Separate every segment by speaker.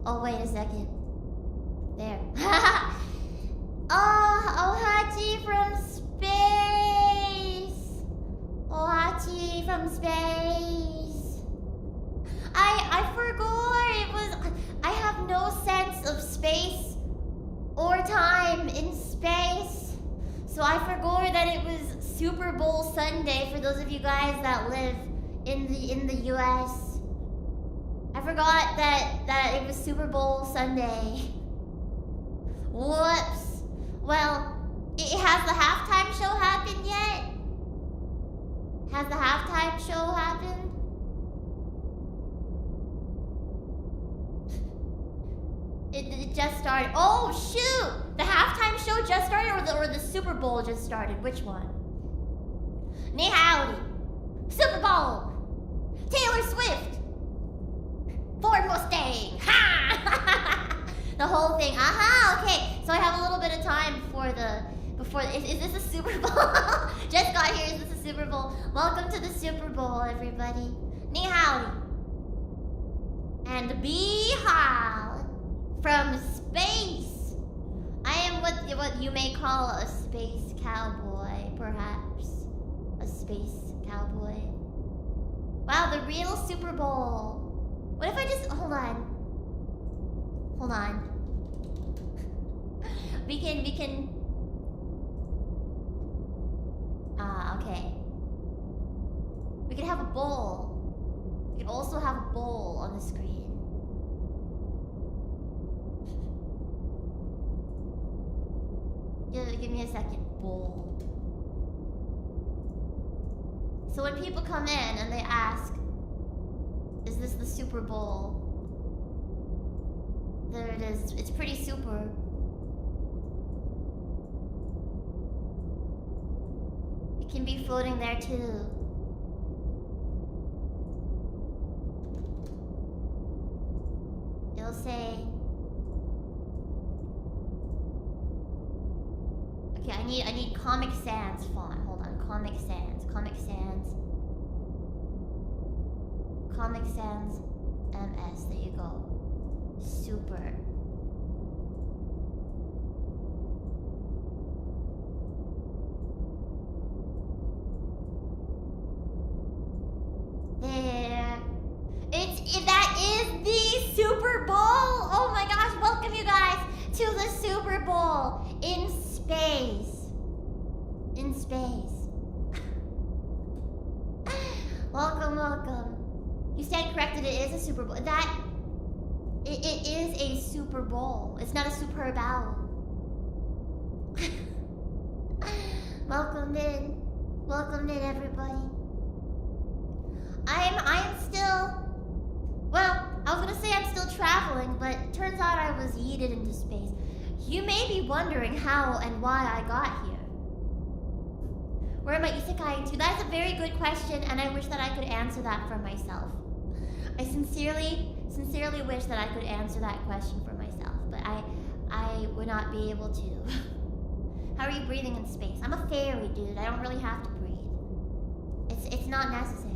Speaker 1: Oh, wait a second. There. Oh, Ohachi from space. Ohachi from space. I forgot it was... I have no sense of space or time in space. So I forgot that it was Super Bowl Sunday for those of you guys that live in the US. I forgot that it was Super Bowl Sunday. Whoops. Well, has the halftime show happened yet? Has the halftime show happened? It just started. Oh shoot! The halftime show just started, or the Super Bowl just started? Which one? Ni howdy. Super Bowl. Taylor Swift. Ford Mustang. Ha! The whole thing. Aha. Okay. So I have a little bit of time before is this a Super Bowl? Just got here. Is this a Super Bowl? Welcome to the Super Bowl, everybody. Ni howdy. And BeeHive from space. I am what you may call a space cowboy, perhaps. A space cowboy. Wow, the real Super Bowl. What if I just hold on? We can okay. We can have a bowl. We can also have a bowl on the screen. Give me a second. Bowl. So when people come in and they ask, is this the Super Bowl? There it is. It's pretty super. It can be floating there too. It'll say... Okay, I need Comic Sans font. Hold on, Comic Sans. Comic Sans MS. There you go. Super. There. That is the Super Bowl. Oh my gosh! Welcome you guys to the Super Bowl in space. In space. Welcome. You stand corrected. It is a Super Bowl. It is a Super Bowl. It's not a Super Bowl. Welcome in, everybody. I'm still. Well, I was gonna say I'm still traveling, but it turns out I was yeeted into space. You may be wondering how and why I got here. Where am I isekaiing to? That's a very good question, and I wish that I could answer that for myself. I sincerely wish that I could answer that question for myself, but I would not be able to. How are you breathing in space? I'm a fairy, dude. I don't really have to breathe. It's not necessary.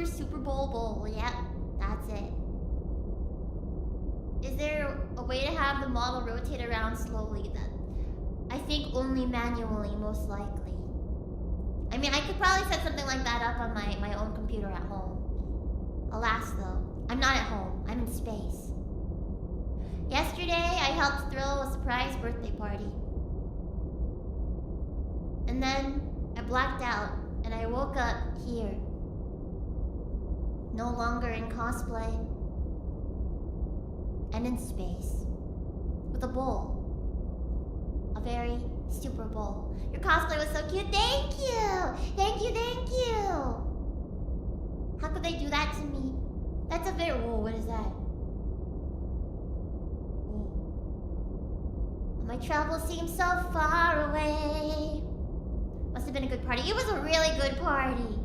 Speaker 1: Super Bowl. Yep, that's it. Is there a way to have the model rotate around slowly then? I think only manually, most likely. I mean, I could probably set something like that up on my own computer at home. Alas, though, I'm not at home. I'm in space. Yesterday, I helped throw a surprise birthday party. And then I blacked out, and I woke up here. No longer in cosplay. And in space. With a bowl. A very super bowl. Your cosplay was so cute. Thank you! Thank you! How could they do that to me? That's a very... Whoa, what is that? Whoa. My travel seems so far away. Must have been a good party. It was a really good party.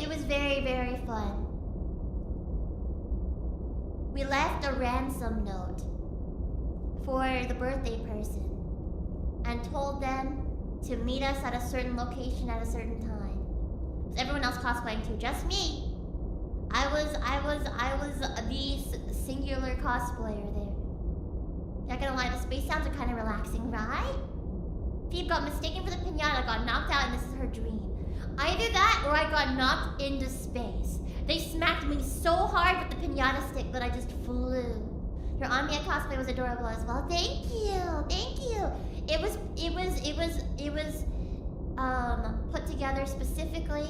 Speaker 1: It was very, very fun. We left a ransom note for the birthday person and told them to meet us at a certain location at a certain time. Was everyone else cosplaying too? Just me. I was the singular cosplayer there. Not gonna lie, the space sounds are kind of relaxing, right? Phoebe got mistaken for the pinata, got knocked out, and this is her dream. Either that or I got knocked into space. They smacked me so hard with the pinata stick that I just flew. Your Anya cosplay was adorable as well. Thank you. It was put together specifically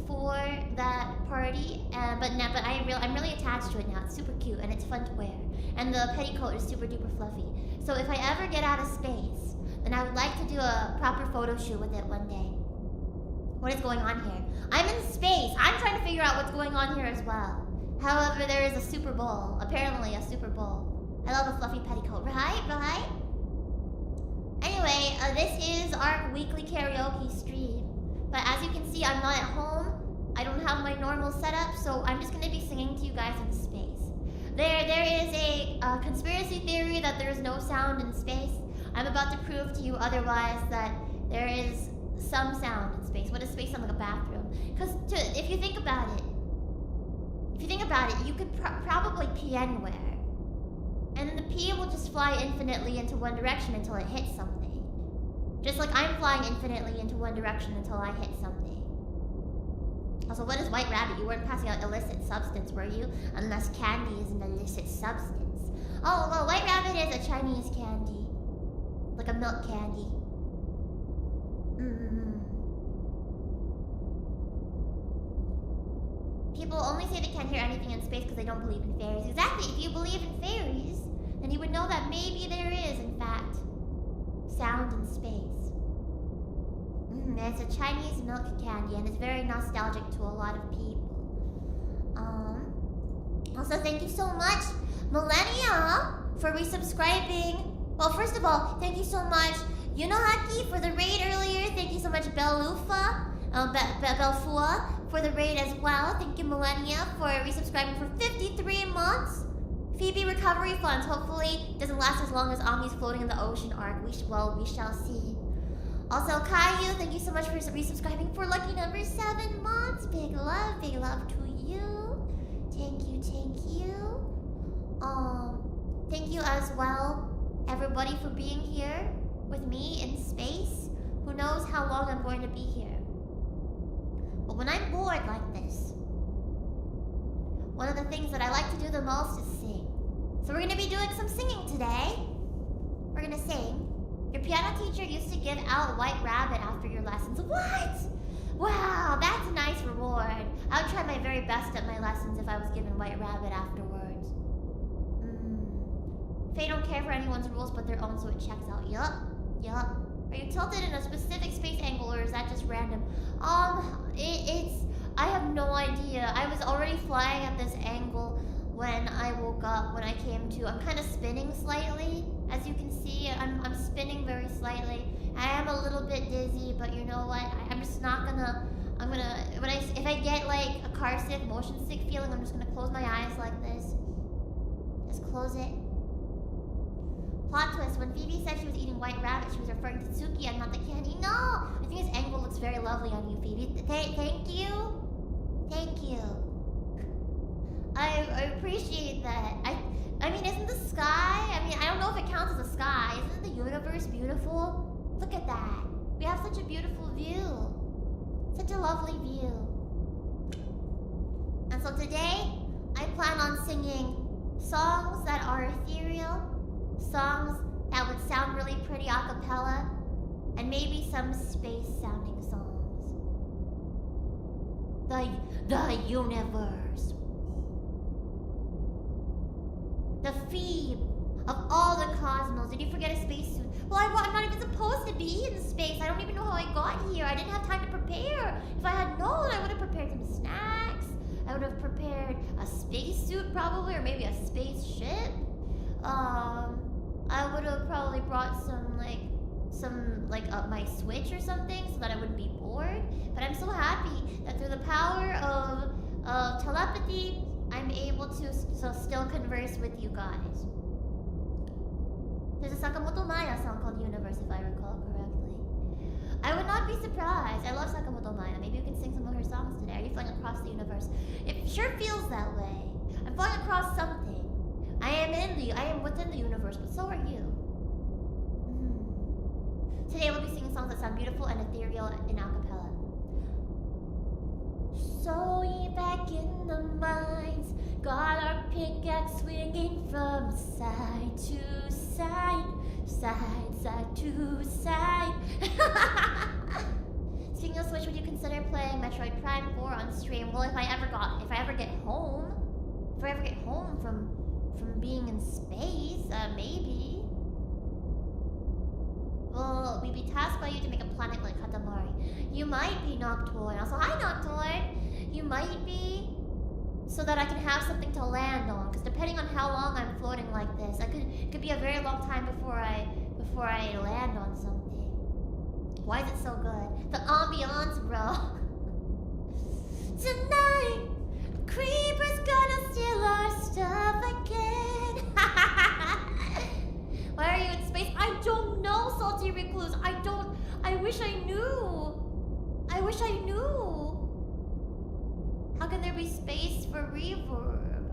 Speaker 1: for that party, but I'm really attached to it now. It's super cute and it's fun to wear, and the petticoat is super duper fluffy. So if I ever get out of space, then I would like to do a proper photo shoot with it one day. What is going on here? I'm in space. I'm trying to figure out what's going on here as well. However, there is a Super Bowl. Apparently a Super Bowl. I love a fluffy petticoat. Right? Anyway, this is our weekly karaoke stream. But as you can see, I'm not at home. I don't have my normal setup, so I'm just going to be singing to you guys in space. There is a conspiracy theory that there is no sound in space. I'm about to prove to you otherwise that there is some sound in space. What does space sound like? A bathroom? Because if you think about it, you could probably pee anywhere. And then the pee will just fly infinitely into one direction until it hits something. Just like I'm flying infinitely into one direction until I hit something. Also, what is White Rabbit? You weren't passing out illicit substance, were you? Unless candy is an illicit substance. Oh, well, White Rabbit is a Chinese candy. Like a milk candy. People only say they can't hear anything in space because they don't believe in fairies. Exactly, if you believe in fairies, then you would know that maybe there is, in fact, sound in space. It's a Chinese milk candy and it's very nostalgic to a lot of people. Also, thank you so much, Millennia, for resubscribing. Well, first of all, thank you so much, Yunohaki, for the raid earlier. Thank you so much, Belufa, Belfua, for the raid as well. Thank you, Millennia, for resubscribing for 53 months. Phoebe recovery funds. Hopefully, it doesn't last as long as Ami's floating in the ocean arc. We shall see. Also, Caillou, thank you so much for resubscribing for lucky number 7 months. Big love to you. Thank you. Thank you as well, everybody, for being here with me in space. Who knows how long I'm going to be here. But when I'm bored like this, one of the things that I like to do the most is sing. So we're gonna be doing some singing today. We're gonna sing. Your piano teacher used to give out White Rabbit after your lessons. What? Wow, that's a nice reward. I would try my very best at my lessons if I was given White Rabbit afterwards. They don't care for anyone's rules but their own, so it checks out. Yup. Are you tilted in a specific space angle or is that just random? I have no idea. I was already flying at this angle when I woke up, when I came to. I'm kind of spinning slightly. As you can see, I'm spinning very slightly. I am a little bit dizzy, but you know what? I'm just not gonna. If I get like a car sick, motion sick feeling, I'm just gonna close my eyes like this. Just close it. Plot twist: when Phoebe said she was eating White Rabbit, she was referring to Tsuki and not the candy. No, I think this angle looks very lovely on you, Phoebe. Thank you. I appreciate that. I mean, isn't the sky? I mean, I don't know if it counts as a sky. Isn't the universe beautiful? Look at that. We have such a beautiful view. Such a lovely view. And so today, I plan on singing songs that are ethereal, songs that would sound really pretty a cappella, and maybe some space-sounding songs. The universe. The Phoebe of all the cosmos. Did you forget a spacesuit? Well, I'm not even supposed to be in space. I don't even know how I got here. I didn't have time to prepare. If I had known, I would have prepared some snacks. I would have prepared a spacesuit probably, or maybe a spaceship. I would have probably brought my Switch or something so that I wouldn't be bored. But I'm so happy that through the power of telepathy, I'm able to still converse with you guys. There's a Sakamoto Maya song called Universe, if I recall correctly. I would not be surprised. I love Sakamoto Maya. Maybe you can sing some of her songs today. Are you flying across the universe? It sure feels that way. I'm flying across something. I am within the universe, but so are you. Today we'll be singing songs that sound beautiful and ethereal in a cappella. So we back in the mines, got our pickaxe swinging from side to side, side to side. Speaking of Switch, would you consider playing Metroid Prime 4 on stream? Well, if I ever get home from being in space, maybe. Well, we'd be tasked by you to make a planet like Katamari. You might be Noctoid. Also, hi Noctoid! You might be, so that I can have something to land on. Because depending on how long I'm floating like this, it could be a very long time before I land on something. Why is it so good? The ambiance, bro. Tonight, creeper's gonna steal our stuff again. Why are you in space? I don't know, Salty Recluse. I wish I knew. How can there be space for reverb?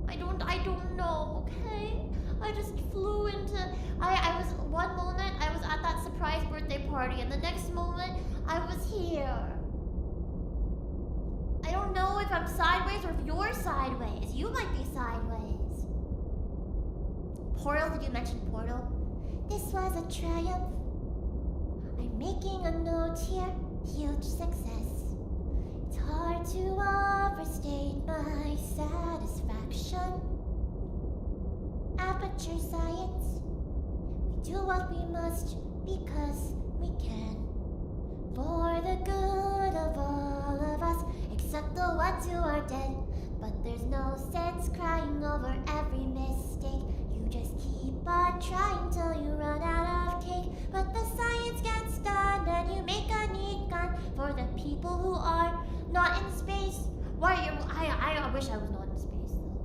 Speaker 1: I don't know, okay? I just flew into... One moment, I was at that surprise birthday party, and the next moment, I was here. I don't know if I'm sideways or if you're sideways. You might be sideways. Portal, did you mention Portal? This was a triumph. I'm making a note here. Huge success. It's hard to amateur science. We do what we must because we can. For the good of all of us, except the ones who are dead. But there's no sense crying over every mistake. You just keep on trying till you run out of cake. But the science gets done and you make a neat gun for the people who are not in space. Why I wish I was not in space though.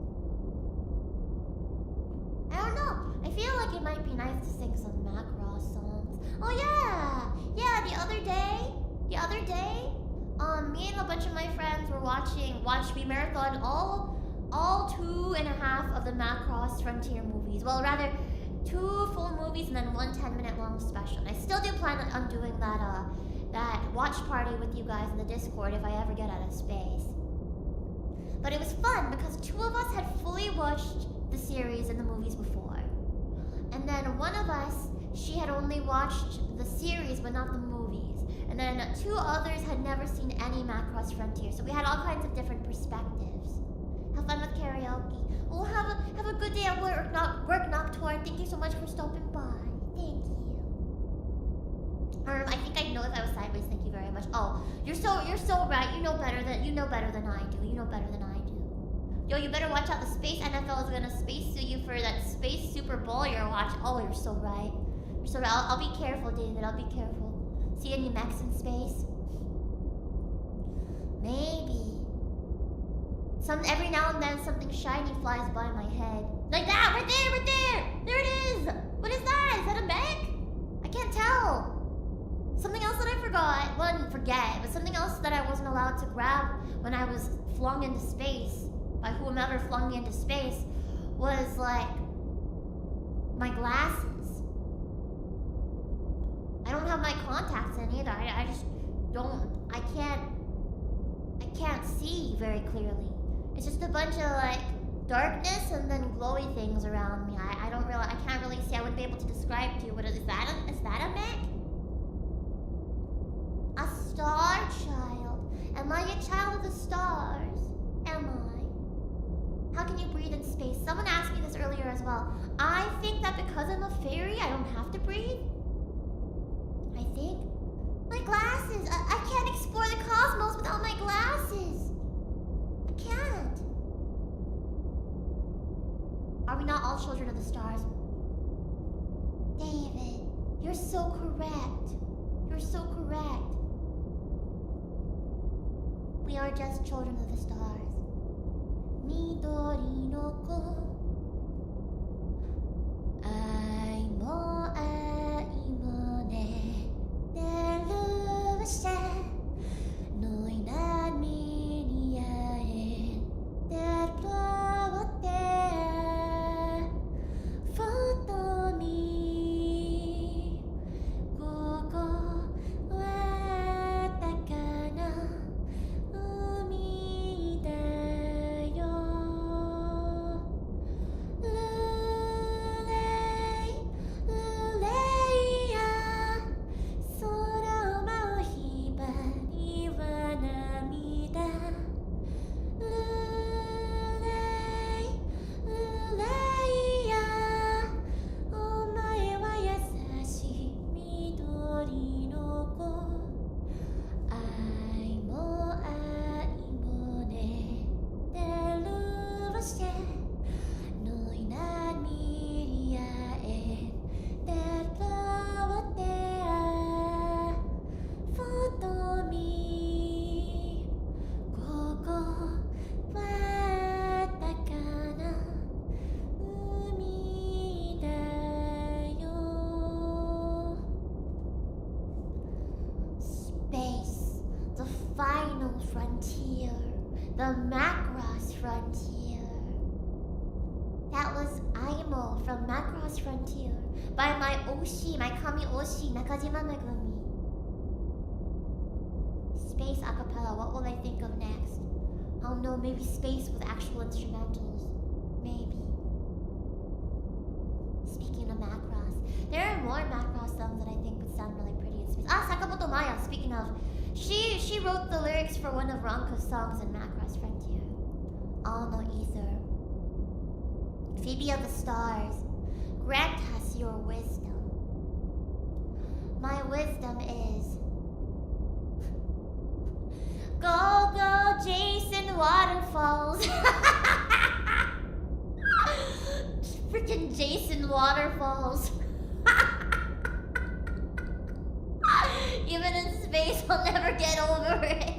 Speaker 1: I don't know. I feel like it might be nice to sing some Macross songs. Oh yeah! Yeah, the other day, me and a bunch of my friends were we marathon all 2.5 of the Macross Frontier movies. Well, rather 2 full movies and then 1 10-minute long special. And I still do plan on doing that watch party with you guys in the Discord if I ever get out of space. But it was fun because 2 of us had fully watched the series and the movies before. And then one of us, she had only watched the series but not the movies. And then 2 others had never seen any Macross Frontier. So we had all kinds of different perspectives. Have fun with karaoke. Oh, have a good day at work, Nocturne. Thank you so much for stopping by. Thank you. I think I know if I was sideways. Thank you very much. Oh, you're so right. You know better than I do. You know better than I do. Yo, you better watch out. The space NFL is gonna space suit you for that space Super Bowl you're watching. Oh, you're so right. You're so right. I'll be careful, David. I'll be careful. See any mechs in space? Maybe. Every now and then something shiny flies by my head. Like that, right there! There it is! What is that? Is that a mech? I can't tell. Something else that I forgot. Well, I didn't forget, but something else that I wasn't allowed to grab when I was flung into space, by whomever flung me into space, was like my glasses. I don't have my contacts in either. I just don't. I can't see very clearly. It's just a bunch of like darkness and then glowy things around me. I can't really see. I wouldn't be able to describe to you what is that a mech? A star child. Am I a child of the stars? Am I? How can you breathe in space? Someone asked me this earlier as well. I think that because I'm a fairy, I don't have to breathe. I think. My glasses. I can't explore the cosmos without my glasses. I can't. Are we not all children of the stars? David, you're so correct. You're so correct. We are just children of the stars. Midori no ko. Ai mo ne. Deru se. Noi na mi ni ae. Deru te. Foto mi. Koko wa takana. Umi da yo. Lulei, lulei ya. Sora o mau hibari wa namida. Lulei, lulei ya. Omae wa yasashii midori no ko. Ai mo ne. Deru wa shite. Noi na miri ae. Deru wa te. Foto mi. Koko wa takana. Umi da yo. Space, the final frontier, the Macross frontier. That was Aimo from Macross Frontier by my Kami Oshi, Nakajima Megumi. Space acapella, what will I think of next? Oh no, maybe space with actual instrumentals. Maybe. Speaking of Macross, there are more Macross songs that I think would sound really pretty in space. Sakamoto Maya, speaking of, she wrote the lyrics for one of Ranka's songs in Macross Frontier. All no ether. Phoebe of the Stars. grant us your wisdom. My wisdom is go, go, Jason Waterfalls. Freaking Jason Waterfalls. Even in space, I'll never get over it.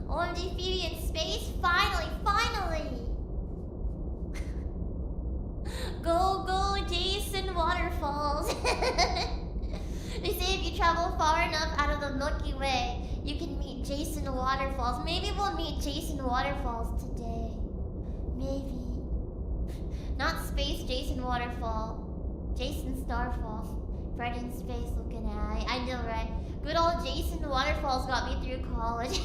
Speaker 1: OMG, Phoebe in space? Finally, finally! Go, go, Jason Waterfalls. They say if you travel far enough out of the Milky Way, you can meet Jason Waterfalls. Maybe we'll meet Jason Waterfalls today. Maybe. Not space Jason Waterfall. Jason Starfall. Freddy in space looking at. I know, right? Good old Jason Waterfalls got me through college.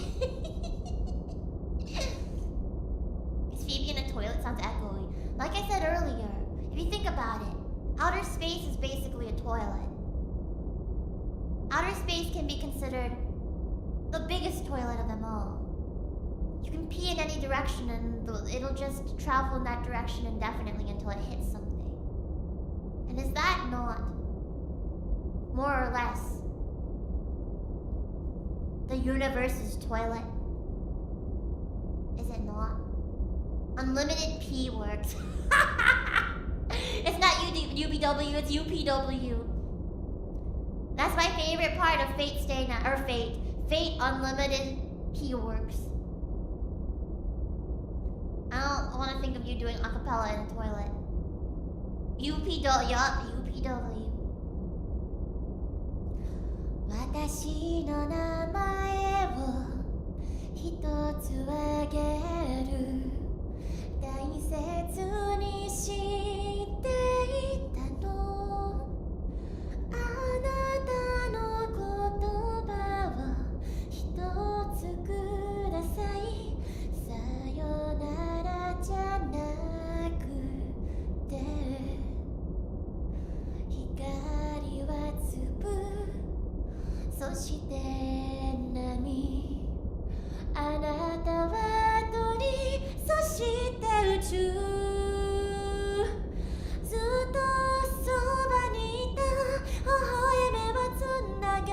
Speaker 1: Is Phoebe in a toilet? Sounds echoey. Like I said earlier, if you think about it, outer space is basically a toilet. Outer space can be considered the biggest toilet of them all. You can pee in any direction and it'll just travel in that direction indefinitely until it hits something. And is that not, more or less, the universe's toilet? Is it not? Unlimited pee works. It's not UBW, it's UPW. That's my favorite part of Fate Stay Night, or Fate. Fate Unlimited P works. I don't want to think of you doing acapella in a toilet. UPW, yup, UPW. 私の名前を一つあげる大切にしていたのあなたの言葉を一つくださいさよならじゃなくて光は粒そして波あなたは鳥そして宇宙ずっとそばにいた微笑めはつなが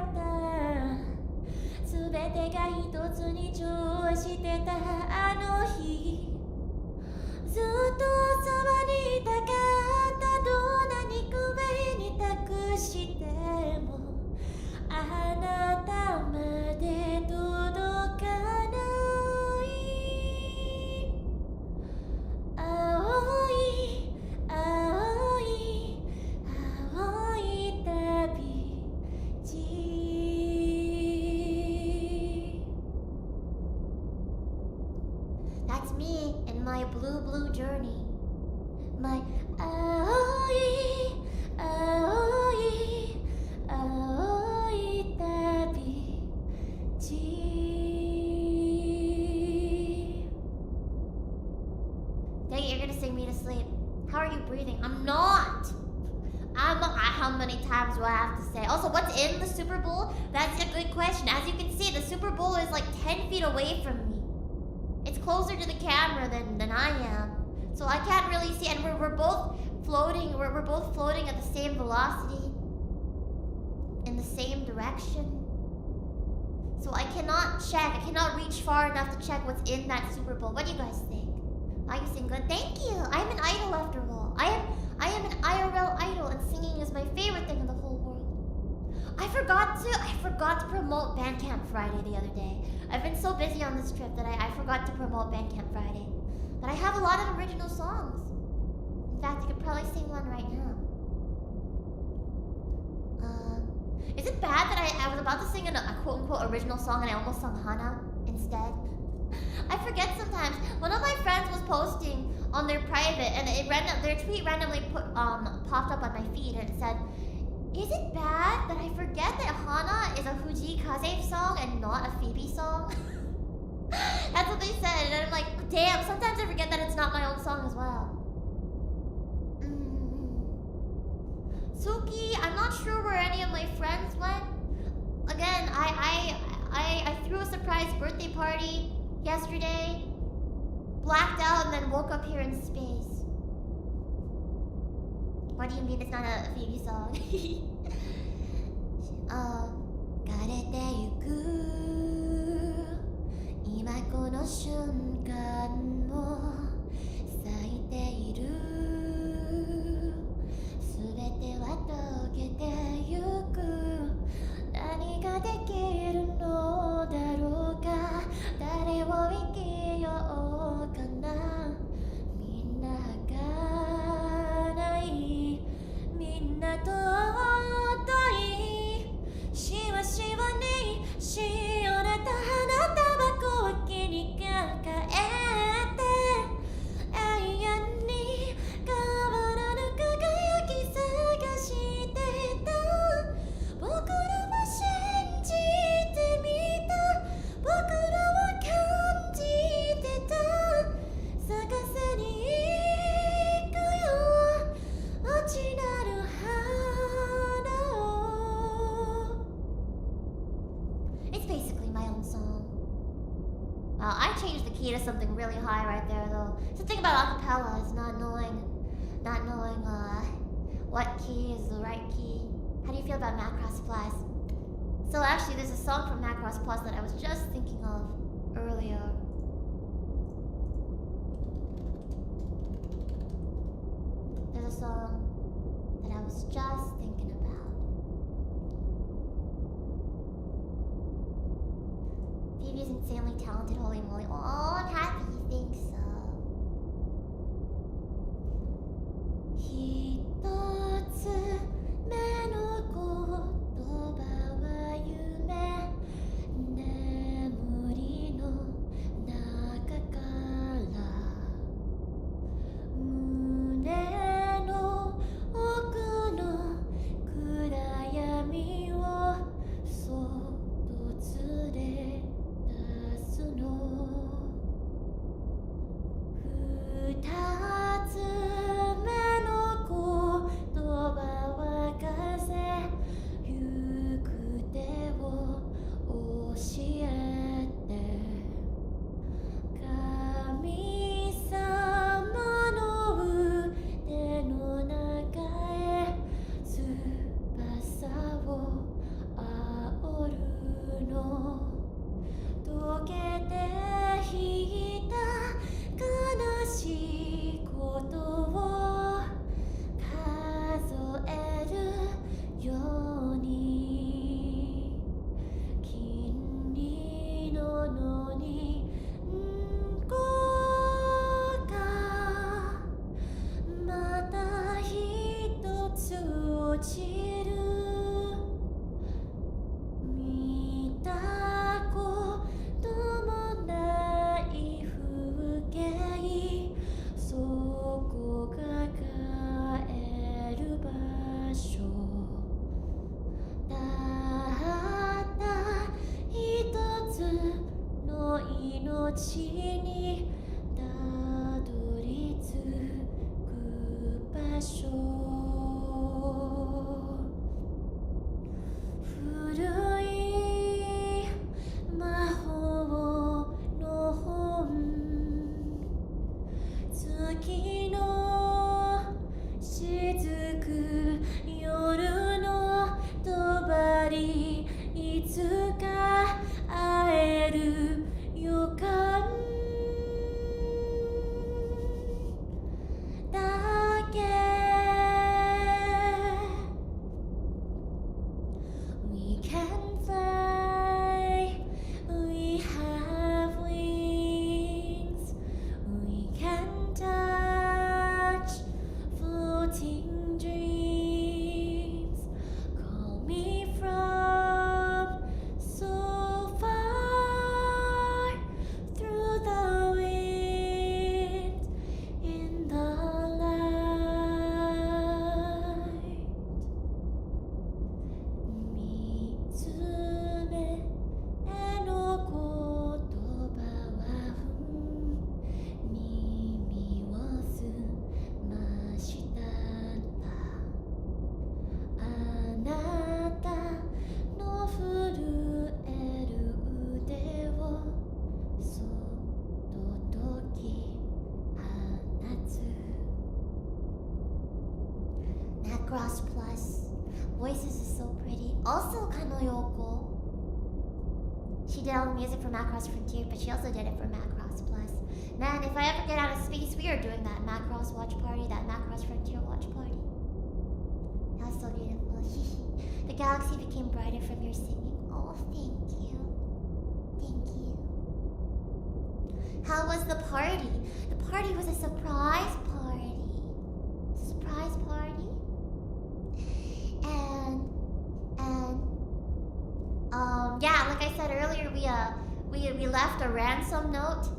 Speaker 1: ったすべてが一つに調和してたあの日ずっとそばにいたかったどんなに上に託してもあなたまで届かない青い青い青い旅路 That's me in my blue journey my 青い青い青い旅路 Dang it, you're gonna sing me to sleep. How are you breathing? I'm not! How many times do I have to say? Also, what's in the Super Bowl? That's a good question. As you can see, the Super Bowl is like 10 feet away from me. It's closer to the camera than I am. So I can't really see, and we're both floating, we're both floating at the same velocity. In the same direction. So I cannot reach far enough to check what's in that Super Bowl. What do you guys think? Are you sing good? Thank you! I'm an idol after all. I am an IRL idol and singing is my favorite thing in the whole world. I forgot to promote Bandcamp Friday the other day. I've been so busy on this trip that I forgot to promote Bandcamp Friday. But I have a lot of original songs. In fact, I could probably sing one right now. Is it bad that I was about to sing a quote-unquote original song and I almost sung Hana instead? I forget sometimes. One of my friends was posting on their private and their tweet randomly popped up on my feed and it said, is it bad that I forget that Hana is a Fuji Kaze song and not a Phoebe song? That's what they said and I'm like, damn, sometimes I forget that it's not my own song as well. Suki, I'm not sure where any of my friends went. Again, I threw a surprise birthday party yesterday, blacked out, and then woke up here in space. What do you mean it's not a Phoebe song? 枯れてゆく今この瞬間も咲いているすべては溶けてゆく何ができるのだろうか誰を生きようかなみんながないみんなとしわしわにしおれた花束小脇に抱えて永遠に変わらぬ輝き探してた僕らは信じてみた僕らは感じてた探せに行くよ落ちなるIt's basically my own song. Wow, I changed the key to something really high right there, though. The thing about acapella is not knowing what key is the right key. How do you feel about Macross Plus? So actually, there's a song from Macross Plus that I was just thinking of earlier. There's a song that I was just thinking about. Phoebe is insanely talented, holy moly. Oh, I'm happy you think so. 一つ目の言葉は夢眠りの中から胸の奥の暗闇をそっと連れ出すの二つ目の言葉は風行く手を教えて神様の腕の中へ翼を煽るの溶けて引いた悲しいことを数えるように金色のにんこがまた一つ落ちる見たこともない風景そこが帰る場所たった一つの命にたどり着く場所古い魔法の本月の雫夜の帳いつか会える予感 voices is so pretty. Also, Kanoyoko. She did all the music for Macross Frontier, but she also did it for Macross Plus. Man, if I ever get out of space, we are doing that Macross watch party, that Macross Frontier watch party. That was so beautiful. The galaxy became brighter from your singing. Oh, thank you. Thank you. How was the party? The party was a surprise party. Surprise party. And yeah, like I said earlier, we left a ransom note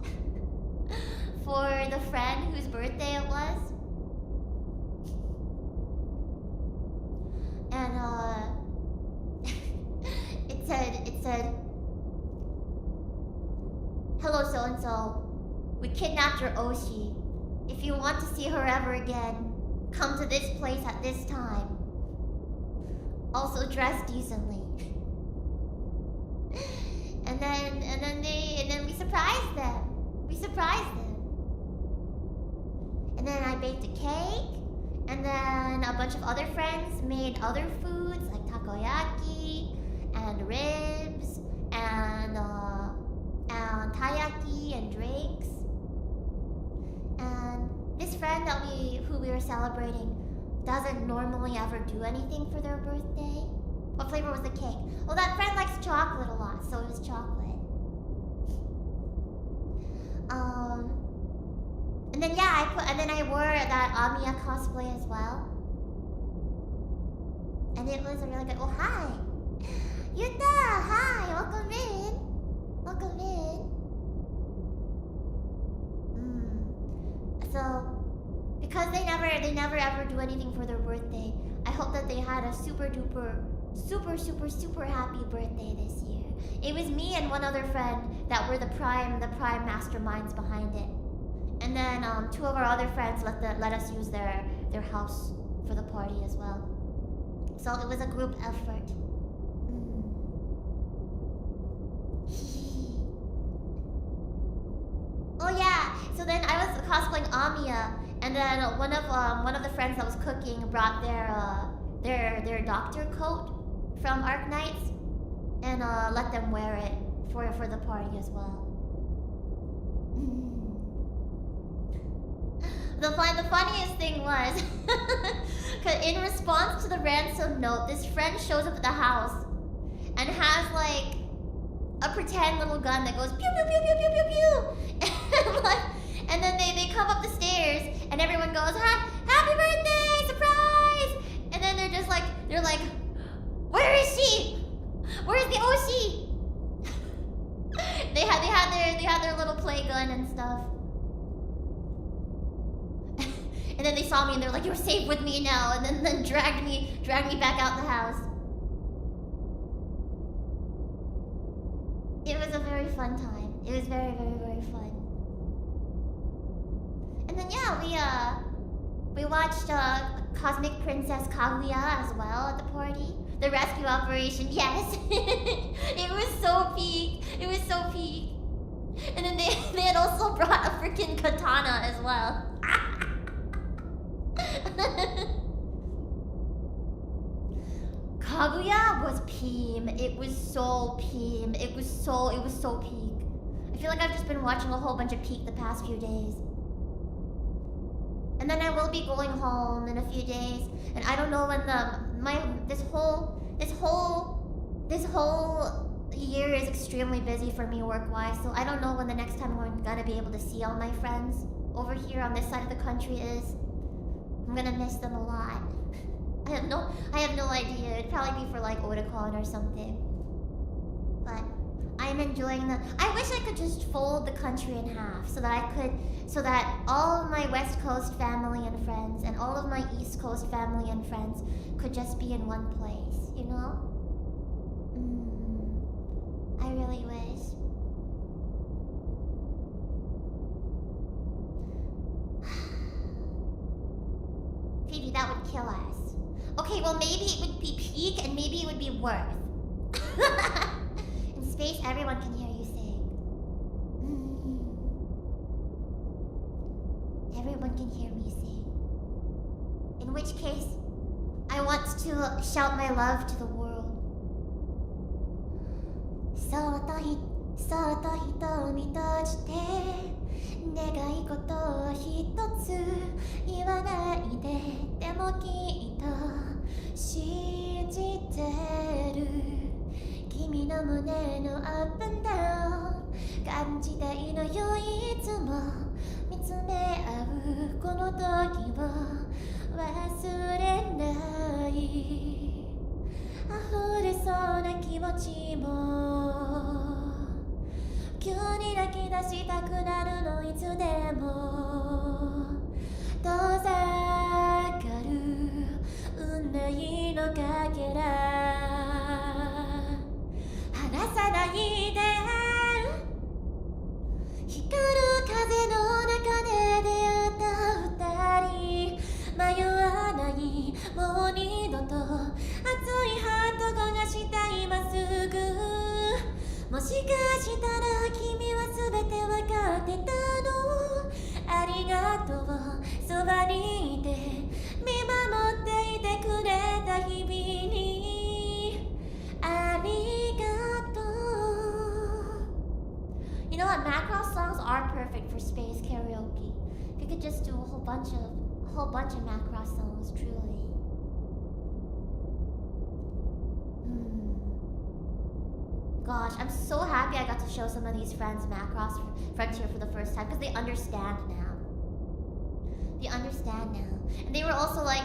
Speaker 1: for the friend whose birthday it was. And it said, "Hello, so and so. We kidnapped your Oshi. If you want to see her ever again, come to this place at this time. Also dress decently." And then we surprised them. And then I baked a cake, and then a bunch of other friends made other foods like takoyaki and ribs and taiyaki and drinks. And this friend who we were celebrating doesn't normally ever do anything for their birthday. What flavor was the cake? Well, that friend likes chocolate a lot, so it was chocolate. And then yeah, I wore that Amiya cosplay as well. And it was really good. Oh, hi! Yuta! Hi! Welcome in! Welcome in. So, because they never ever do anything for their birthday, I hope that they had a super happy birthday this year. It was me and one other friend that were the prime masterminds behind it. And then two of our other friends let us use their house for the party as well. So it was a group effort. Oh yeah, so then I was cosplaying Amiya, and then one of the friends that was cooking brought their doctor coat from Arknights and let them wear it for the party as well. The funniest thing was, in response to the ransom note, this friend shows up at the house and has like a pretend little gun that goes pew pew pew pew pew pew pew, and then they come up the stairs and everyone goes, "Happy birthday, surprise!" And then they're like, "Where is she? Where's the Oshi?" They had their little play gun and stuff. And then they saw me and they're like, "You're safe with me now," and then dragged me back out the house. It was a very fun time. It was very, very, very fun. And then yeah, we watched Cosmic Princess Kaguya as well at the party. The rescue operation, yes. It was so peak. And then they had also brought a freaking katana as well. Kaguya was peem. It was so peem. It was so peak. I feel like I've just been watching a whole bunch of peak the past few days. And then I will be going home in a few days, and I don't know when this whole year is extremely busy for me work-wise, so I don't know when the next time I'm gonna be able to see all my friends over here on this side of the country is. I'm gonna miss them a lot. I have no idea. It'd probably be for like Otakon or something. But I'm enjoying I wish I could just fold the country in half so that all of my West Coast family and friends and all of my East Coast family and friends could just be in one place, you know? I really wish. Phoebe, that would kill us. Okay, well maybe it would be peak and maybe it would be worth. In space, everyone can hear you sing. Everyone can hear me sing. In which case, I want to shout my love to the world. そっと瞳閉じて願い事を一つ言わないででもきっと信じてる君の胸のアップンダウン感じたいのよいつも見つめ合うこの時を忘れない溢れそうな気持ちも急に泣き出したくなるのいつでも遠ざかる運命のかけら離さないで光る風の中で出会った二人迷わないもう二度と熱いハート焦がした今すぐもしかしたら君は全てわかってたのありがとうそばにいて見守っていてくれた日々にありがとう You know what? Macross songs are perfect for space karaoke. You could just do a whole bunch of Macross songs, truly. Gosh, I'm so happy I got to show some of these friends Macross Frontier for the first time because they understand now. They understand now. And they were also like,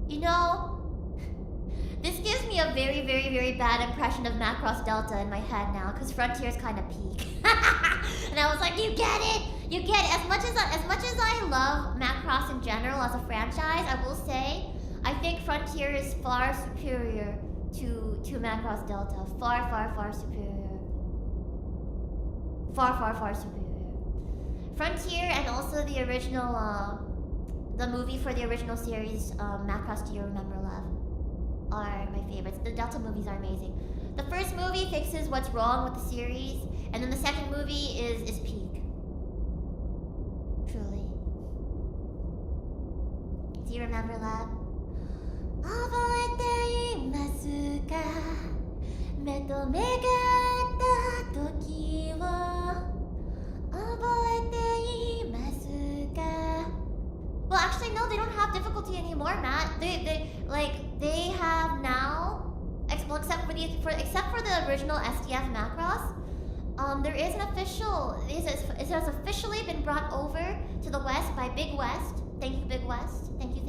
Speaker 1: you know, this gives me a very, very, very bad impression of Macross Delta in my head now because Frontier's kind of peak. And I was like, you get it! You get it! As much as I love Macross in general as a franchise, I will say, I think Frontier is far superior to Macross Delta. Far, far, far superior. Far, far, far superior. Frontier and also the original, the movie for the original series, Macross Do You Remember Love, are my favorites. The Delta movies are amazing. The first movie fixes what's wrong with the series, and then the second movie is peak. Truly. Do you remember love? 覚えていますか目と目が合った時を覚えていますか Well, actually, no, they don't have difficulty anymore, Matt. They have now, except for the original SDF Macross, there is an official. It has officially been brought over to the West by Big West. Thank you, Big West. Thank you.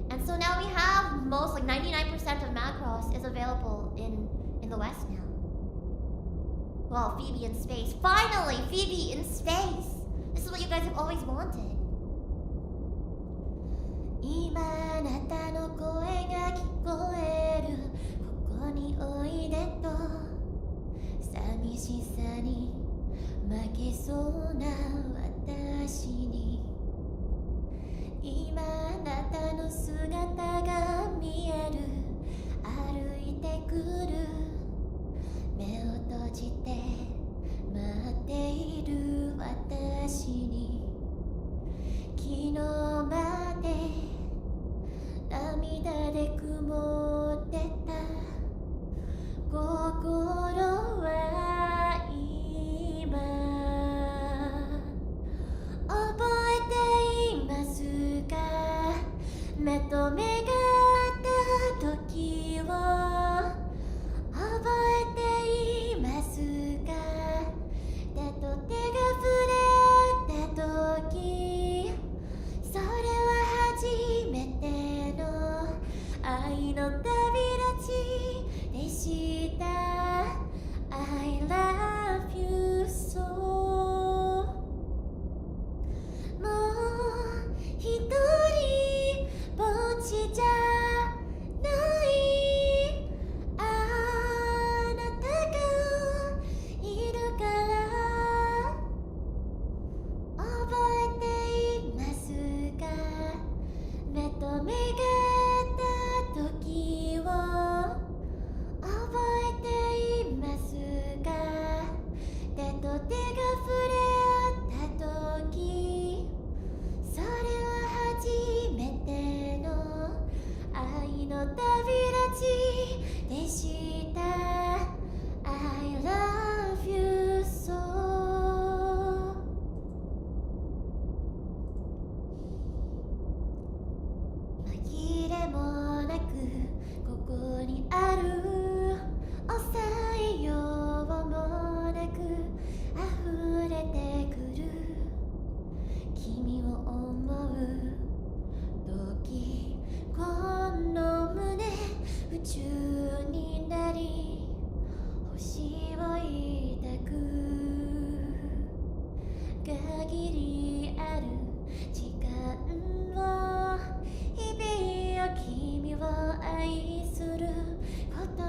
Speaker 1: And so now we have most, like 99% of Macross is available in the West now. Well, Phoebe in space. Finally, Phoebe in space. This is what you guys have always wanted. 今あなたの声が聞こえるここにおいでと寂しさに負けそうな私に今あなたの姿が見える歩いてくる目を閉じて待っている私に昨日まで涙で曇ってた心は今覚えていますか目と目が合った時を覚えていますか手と手が触れ合った時それは初めての愛の旅立ちでした I love you so もう一人ぼっちじゃないあなたがいるから覚えていますか目と目が合った時を覚えていますか手と手が触れ合った時それは初めてでした I love you so 紛れもなくここにある抑えようもなく溢れてくる君を思う時この胸宇宙になり星を抱く限りある時間を日々を君を愛すること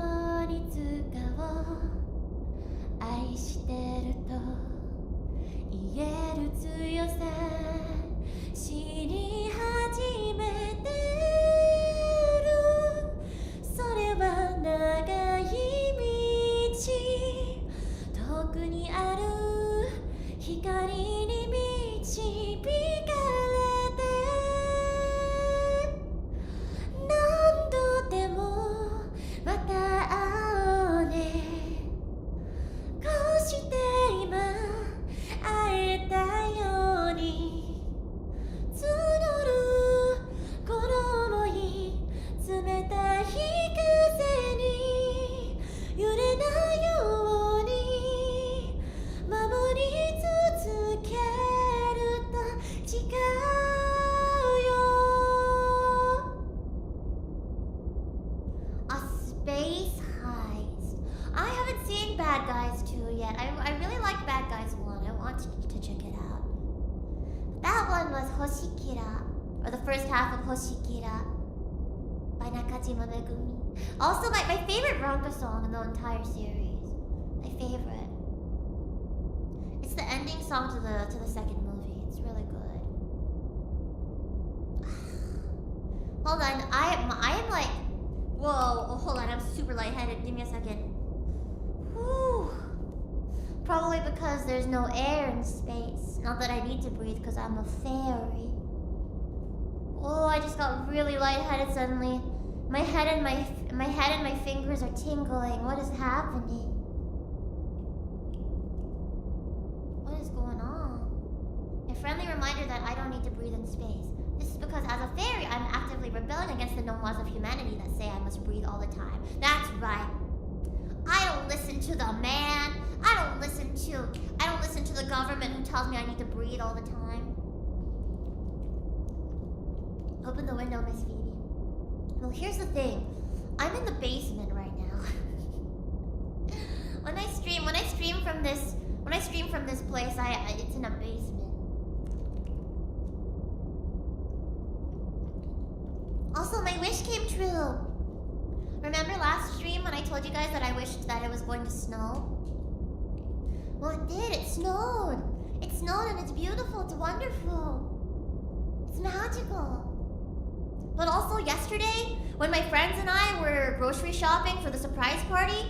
Speaker 1: に使おう愛してると言える強さ知り始めてるそれは長い道遠くにある光に導かれて何度でもまた会おうねこうして今会えたように募るこの想い冷たい風に揺れないように守り続けると誓うよ A space heist. I haven't seen Bad Guys 2 yet. I really like Bad Guys 1. I want to check it out. That one was Hoshikira, or the first half of Hoshikira by Nakajima Megumi. Also, my favorite Ranka song in the entire series. My favorite. It's the ending song to the second movie. It's really good. Hold on, I am like, whoa, oh, hold on, I'm super lightheaded. Give me a second. Whew. Probably because there's no air in space. Not that I need to breathe because I'm a fairy. Oh, I just got really lightheaded suddenly. My head and my fingers are tingling. What is happening? What is going on? A friendly reminder that I don't need to breathe in space. This is because as a fairy, I'm actively rebelling against the known laws of humanity that say I must breathe all the time. That's right. I don't listen to the man. I don't listen to the government who tells me I need to breathe all the time. Open the window, Miss Phoebe. Well, here's the thing. I'm in the basement right now. when I stream from this place, it's in a basement. Also, my wish came true. Remember last stream when I told you guys that I wished that it was going to snow? Well, it did. It snowed. It snowed and it's beautiful. It's wonderful. It's magical. But also yesterday, when my friends and I were grocery shopping for the surprise party,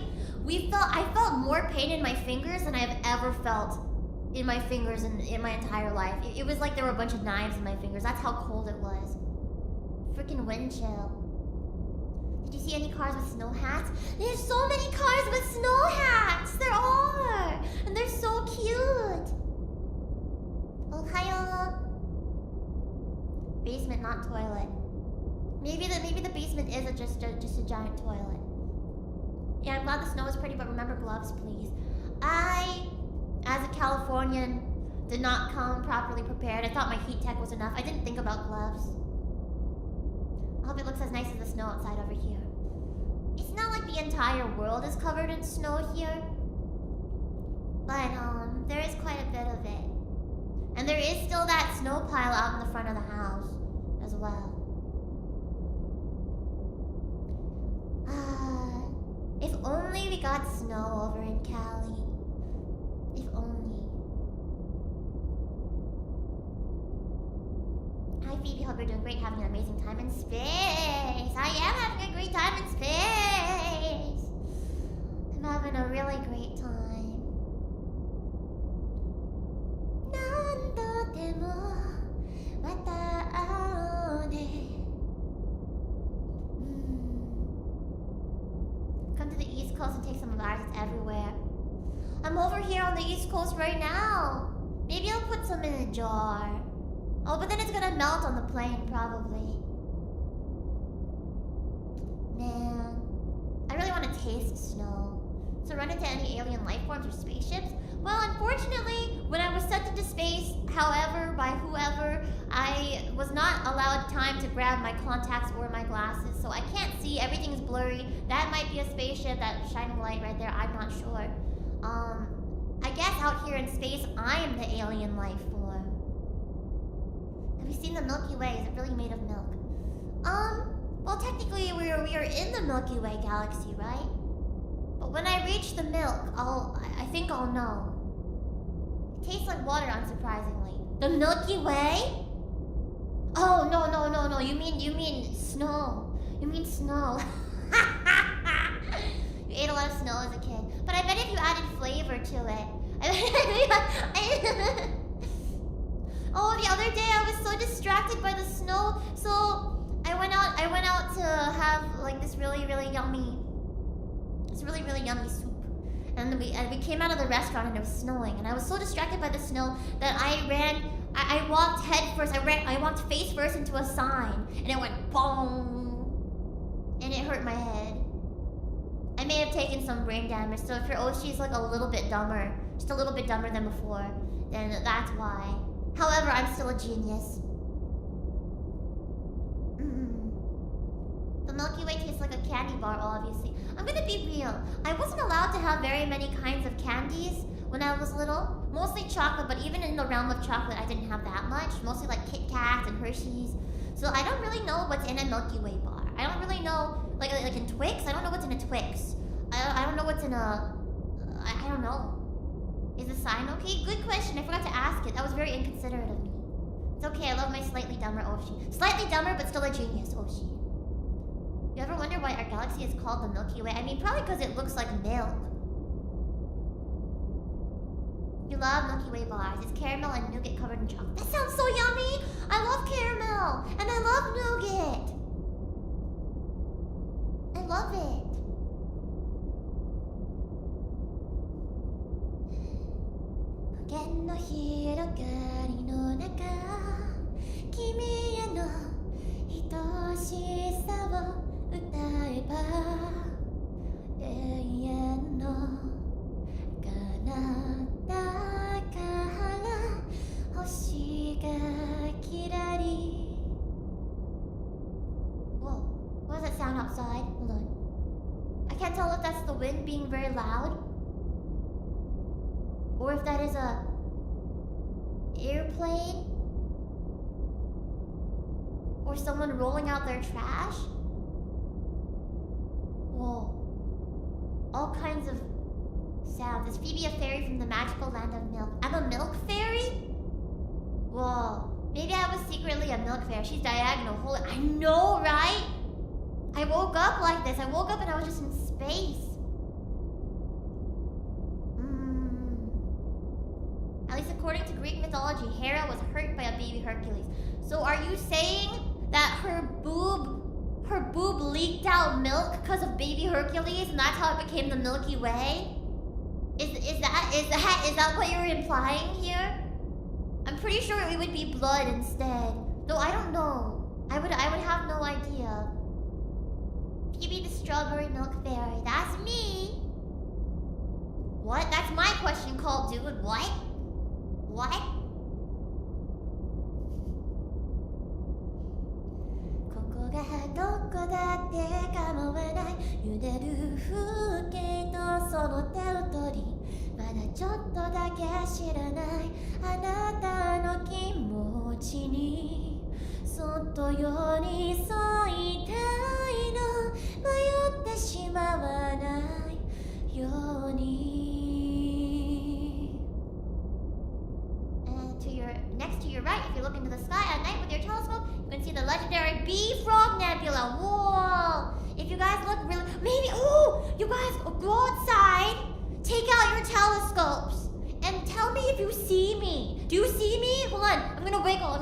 Speaker 1: I felt more pain in my fingers than I've ever felt in my fingers in my entire life. It was like there were a bunch of knives in my fingers. That's how cold it was. Freaking wind chill. Did you see any cars with snow hats? There's so many cars with snow hats! There are! And they're so cute! Ohio! Basement, not toilet. Maybe the basement is just a giant toilet. Yeah, I'm glad the snow is pretty, but remember gloves, please. I, as a Californian, did not come properly prepared. I thought my heat tech was enough. I didn't think about gloves. I hope it looks as nice as the snow outside over here. It's not like the entire world is covered in snow here. But, there is quite a bit of it. And there is still that snow pile out in the front of the house as well. If only we got snow over in Cali. If only. Hi Phoebe, hope you're doing great, having an amazing time in space. I am having a great time in space. I'm having a really great time. Nando demo mata
Speaker 2: 「
Speaker 1: East Coast and take some of ours. It's everywhere. I'm over here on the East Coast right now. Maybe I'll put some in a jar. Oh, but then it's gonna melt on the plane, probably. Man, I really want to taste snow. So run into any alien life forms or spaceships? Well, unfortunately, when I was sent into space, however, by whoever, I was not allowed time to grab my contacts or my glasses, so I can't see. Everything's blurry. That might be a spaceship, that shining light right there. I'm not sure. I guess out here in space, I am the alien life form. Have you seen the Milky Way? Is it really made of milk? Well, technically, we are in the Milky Way galaxy, right? But when I reach the milk, I think I'll know. It tastes like water, unsurprisingly. The Milky Way? Oh, no. You mean snow. You mean snow. You ate a lot of snow as a kid. But I bet if you added flavor to it. Oh, the other day I was so distracted by the snow, so I went out to have like this really yummy soup. And we came out of the restaurant and it was snowing, and I was so distracted by the snow that I walked head first. I walked face first into a sign, and it went boom, and it hurt my head. I may have taken some brain damage, so if your Oshi's like a little bit dumber, just a little bit dumber than before, then that's why. However, I'm still a genius. The Milky Way tastes like a candy bar, obviously. I'm gonna be real. I wasn't allowed to have very many kinds of candies when I was little. Mostly chocolate, but even in the realm of chocolate, I didn't have that much. Mostly like Kit Kats and Hershey's. So I don't really know what's in a Milky Way bar. I don't really know, like in Twix, I don't know what's in a Twix. I don't know what's in a... I don't know. Is the sign okay? Good question. I forgot to ask it. That was very inconsiderate of me. It's okay. I love my slightly dumber Oshi. Slightly dumber, but still a genius Oshi. You ever wonder why our galaxy is called the Milky Way? I mean, probably because it looks like milk. You love Milky Way bars. It's caramel and nougat covered in chocolate. That sounds so yummy! I love caramel! And I love nougat! I love it. Whoa, what does that sound outside? Hold on. I can't tell if that's the wind being very loud, or if that is a airplane, or someone rolling out their trash. Whoa. All kinds of sounds. Is Phoebe a fairy from the magical land of milk? I'm a milk fairy? Whoa. Maybe I was secretly a milk fairy. She's diagonal. Hold it. I know, right? I woke up like this. I woke up and I was just in space. At least according to Greek mythology, Hera was hurt by a baby Hercules. So are you saying that her boob leaked out milk because of baby Hercules, and that's how it became the Milky Way? Is that what you're implying here? I'm pretty sure it would be blood instead. No, I don't know. I would have no idea. Phoebe the strawberry milk fairy. That's me. What? That's my question called, dude. What? What? ここがどこだって構わない茹でる風景とその手を取りまだちょっとだけ知らないあなたの気持ちにそっと寄り添いたいの迷ってしまわないように Next to your right, if you look into the sky at night with your telescope, you can see the legendary Bee Frog Nebula. Whoa! If you guys look really... Maybe... Oh! You guys go outside, take out your telescopes, and tell me if you see me. Do you see me? Hold on. I'm gonna wiggle.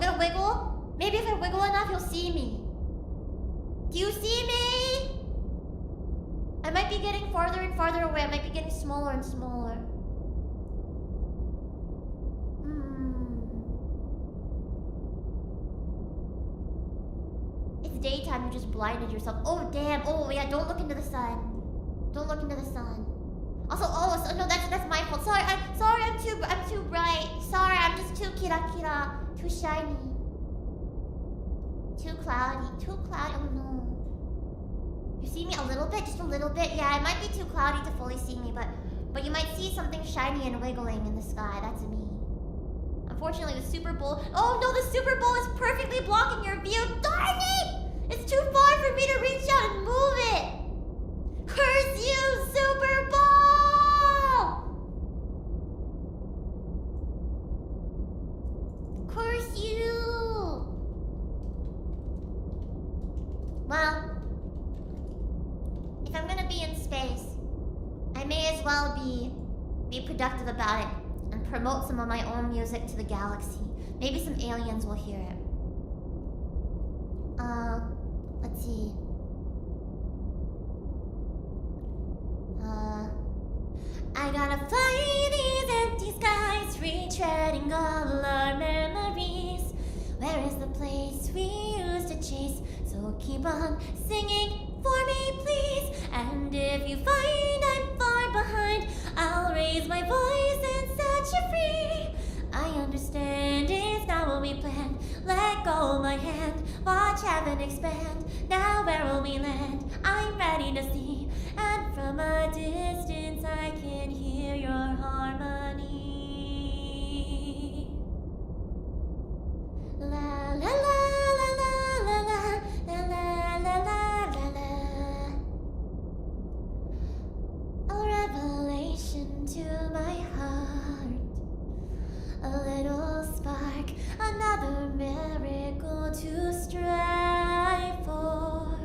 Speaker 1: Maybe if I wiggle enough, you'll see me. Do you see me? might be getting farther and farther away. I might be getting smaller and smaller. It's daytime, you just blinded yourself. Oh damn, oh yeah, don't look into the sun. Don't look into the sun. Also, oh so, no, that's my fault. Sorry, I'm too bright. Sorry, I'm just too kira, too shiny. Too cloudy, oh no. You see me a little bit, just a little bit? Yeah, it might be too cloudy to fully see me, but you might see something shiny and wiggling in the sky. That's me. Unfortunately, the Super Bowl... Oh no, the Super Bowl is perfectly blocking your view. Darn it! It's too far for me to reach out and move it. Curse you, Super Bowl! Curse you! Well... if I'm gonna be in space, I may as well be productive about it and promote some of my own music to the galaxy. Maybe some aliens will hear it. Let's see. I gotta fly these empty skies, retreading all our memories. Where is the place we used to chase? So keep on singing for me, please. And if you find I'm far behind, I'll raise my voice and set you free. I understand it's not what we planned. Let go of my hand, watch heaven expand. Now where will we land? I'm ready to see. And from a distance I can hear your harmony. La la la la la la la la la la la. A revelation to my heart, a little spark, another miracle to strive for.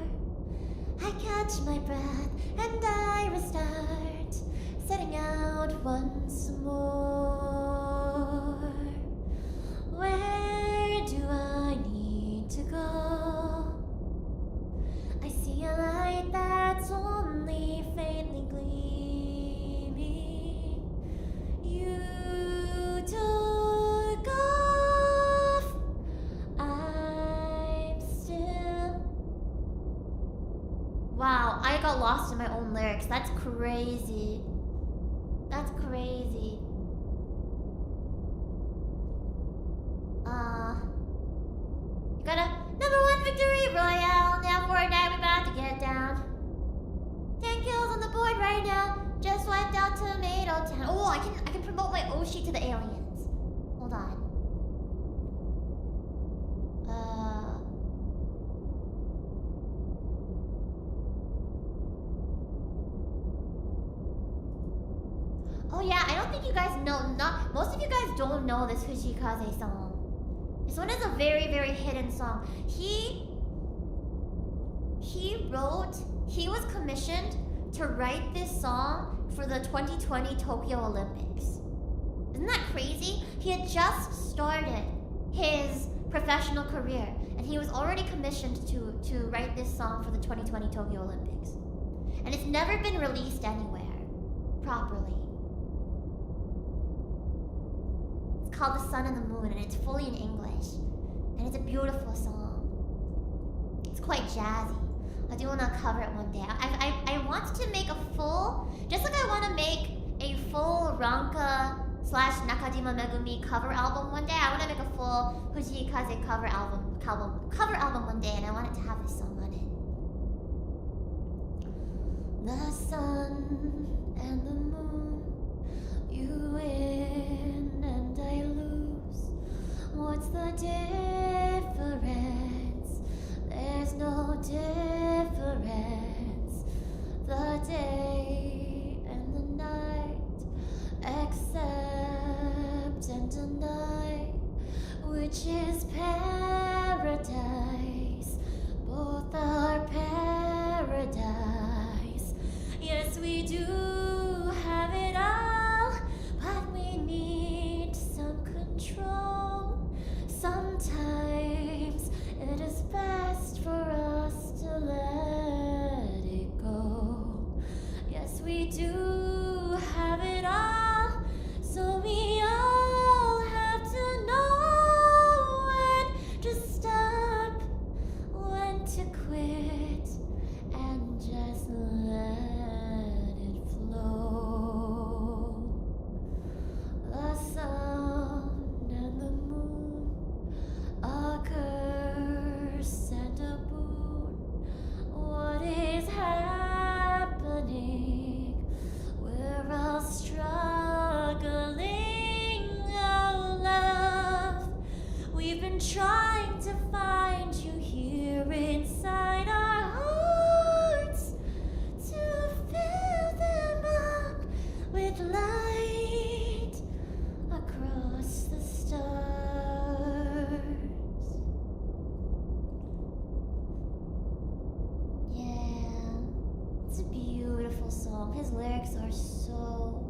Speaker 1: I catch my breath and I restart, setting out once more. Where do I need to go? I see a light that's only faintly gleaming. You took off, I'm still... Wow, I got lost in my own lyrics. That's crazy. That's crazy. You got a #1 victory royale. Now Fortnite, we're about to get down. 10 kills on the board right now. Just wiped out Tomato Town. Oh, I can promote my Oshi to the aliens. Hold on. Oh yeah, I don't think you guys know. Most of you guys don't know this Fujikaze song. This one is a very, very hidden song. He was commissioned to write this song for the 2020 Tokyo Olympics. Isn't that crazy? He had just started his professional career, and he was already commissioned to write this song for the 2020 Tokyo Olympics. And it's never been released anywhere properly. It's called The Sun and the Moon, and it's fully in English. And it's a beautiful song. It's quite jazzy. I do want to cover it one day. I want to make a full, just like I want to make a full Ranka / Nakajima Megumi cover album one day. I want to make a full Fujikaze cover album one day, and I want it to have this song on it. The sun and the moon, you win and I lose. What's the difference? There's no difference. The day and the night, accept and deny. Which is paradise? Both are paradise. Yes, we do have it all, but we need some control. Sometimes it is best for us to let it go. his lyrics are so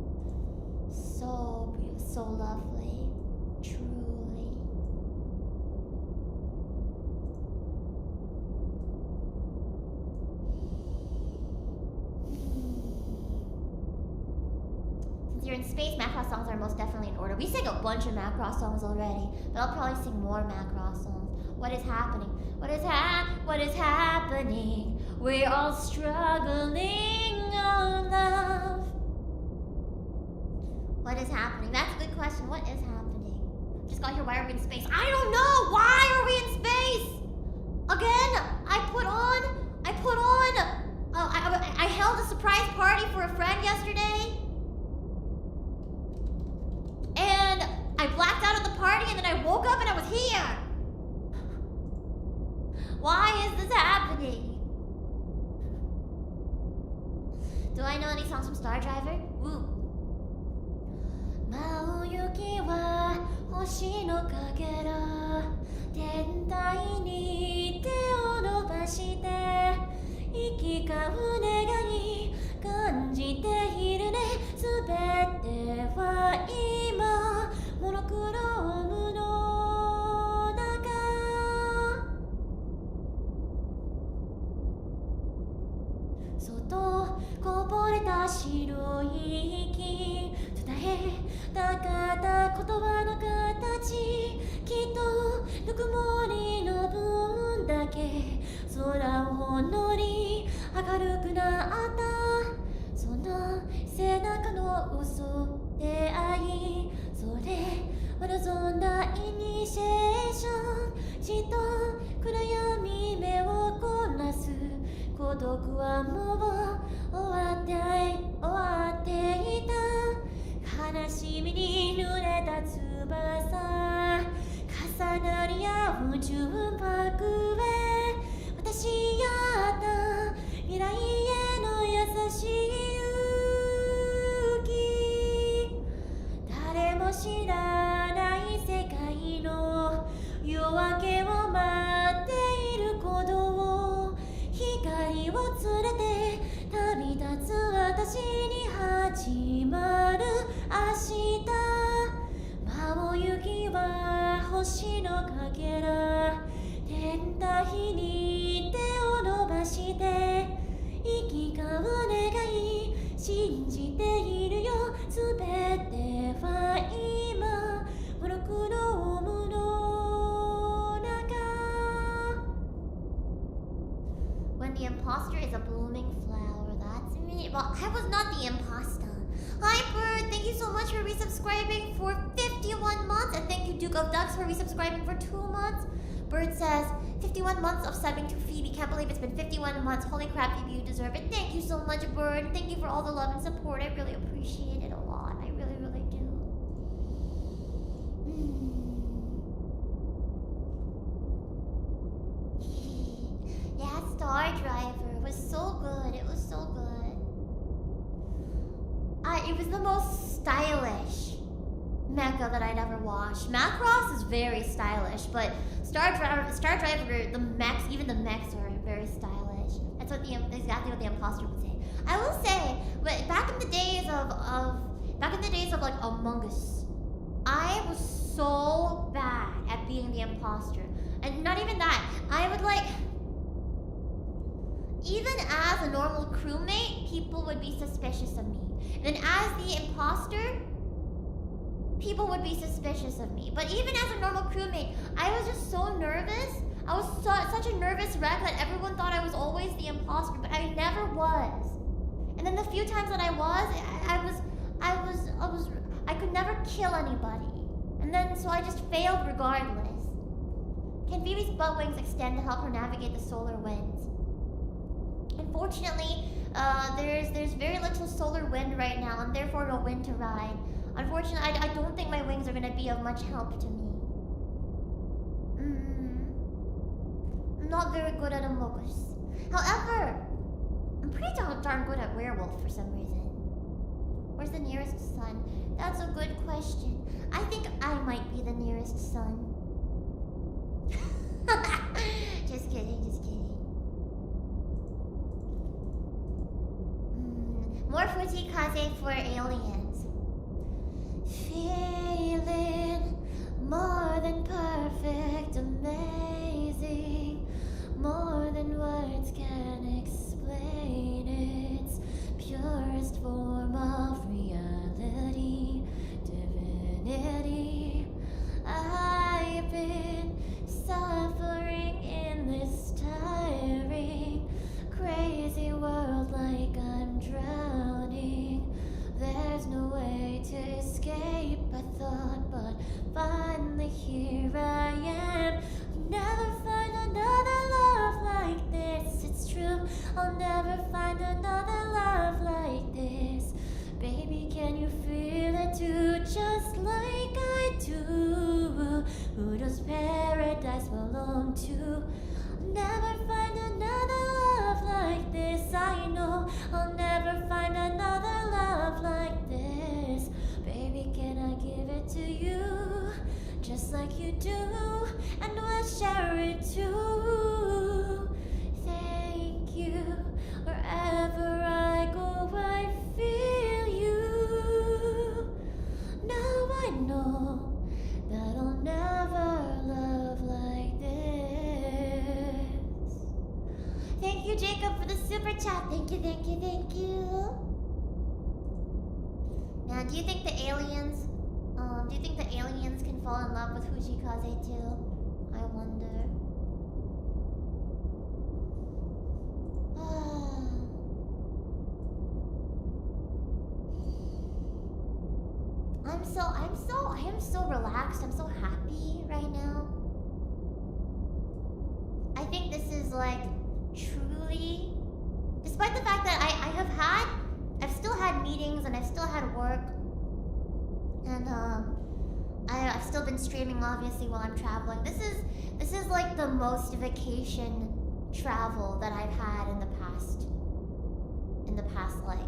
Speaker 1: lovely. Truly. Since you're in space, Macross songs are most definitely in order. We sang a bunch of Macross songs already, but I'll probably sing more Macross songs. What is happening? What is happening? We're all struggling on love. What is happening? That's a good question. What is happening? Just got here. Why are we in space? I don't know. Why are we in space? Again, I held a surprise party for a friend yesterday. And I blacked out at the party and then I woke up and I was here. Why is this happening? Do I know any songs from Star Driver? Woo. 舞う雪は星のかけら天体に手を伸ばして行き交う願い感じているねすべては今モノクロームの中外こぼれた白い息伝えたかった言葉の形きっとぬくもりの分だけ空をほんのり明るくなったその背中の嘘出会いそれは望んだイニシエーションじっと暗闇目をこらす孤独はもう終わっていた悲しみに濡れた翼重なり合う純白へ私やった未来への優しい勇気誰も知らない世界の夜明けを待っている鼓動光を連れて旅立つ私に始まる明日舞う雪は星のかけら天体に手を伸ばして行き交う願い信じているよすべては今モノクロームの中 When the imposter is a blooming flower, that's me. Well, I was not the imposter. Hi Bird, thank you so much for resubscribing for 51 months, and thank you Duke of Ducks for resubscribing for 2 months. Bird says, 51 months of subbing to Phoebe. Can't believe it's been 51 months. Holy crap, Phoebe, you deserve it. Thank you so much, Bird. Thank you for all the love and support. I really appreciate it a lot. I really, really do. Yeah, Star Driver. It was so good. It was so good. It was the most stylish mecha that I'd ever watched. Macross is very stylish, but Star Driver, the mechs, even the mechs are very stylish. That's what exactly what the imposter would say. I will say, but back in the days of like Among Us, I was so bad at being the imposter, and not even that. I would like. Even as a normal crewmate, people would be suspicious of me. And then as the imposter, people would be suspicious of me. But even as a normal crewmate, I was just so nervous. I was such a nervous wreck that everyone thought I was always the imposter, but I never was. And then the few times that I could never kill anybody. And then so I just failed regardless. Can Phoebe's butt wings extend to help her navigate the solar winds? Unfortunately, there's very little solar wind right now, and therefore no wind to ride. Unfortunately, I don't think my wings are going to be of much help to me. I'm not very good at Among Us. However, I'm pretty darn good at Werewolf for some reason. Where's the nearest sun? That's a good question. I think I might be the nearest sun. Just kidding, just kidding. More Fujikaze for aliens. Feeling more than perfect, amazing, more than words can explain. It's purest form of reality, divinity. I've been suffering in this tiring, crazy world like I'm drowning. There's no way to escape, I thought, but finally here I am. Never find another love like this, it's true. I'll never find another love like this. Baby, can you feel it too, just like I do? Who does paradise belong to? Never find another love like this, I know. I'll never find another love like this. Baby, can I give it to you, just like you do, and we'll share it too. Thank you, wherever I go I feel you. Now I know that I'll never love like this. Thank you, Jacob, for the super chat. Thank you, thank you, thank you. Now, do you think the aliens can fall in love with Fujikaze too? I wonder. I am so relaxed. I'm so happy right now. I think this is like truly, despite the fact that I've still had meetings and I've still had work, and I've still been streaming obviously while I'm traveling. This is like the most vacation travel that I've had in the past like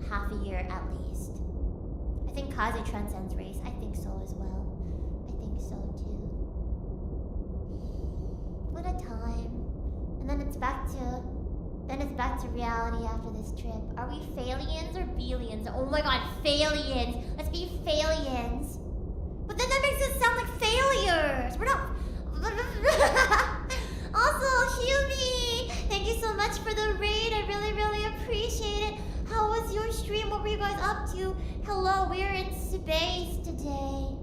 Speaker 1: half a year at least. I think Kaze transcends race. I think so as well. I think so too. What a time. And then it's back to reality after this trip. Are we Phalians or Belians? Oh my god, Phalians! Let's be Phalians. But then that makes us sound like failures. We're not. Also, Humi, thank you so much for the raid. I really, really appreciate it. How was your stream? What were you guys up to? Hello, we are in space today.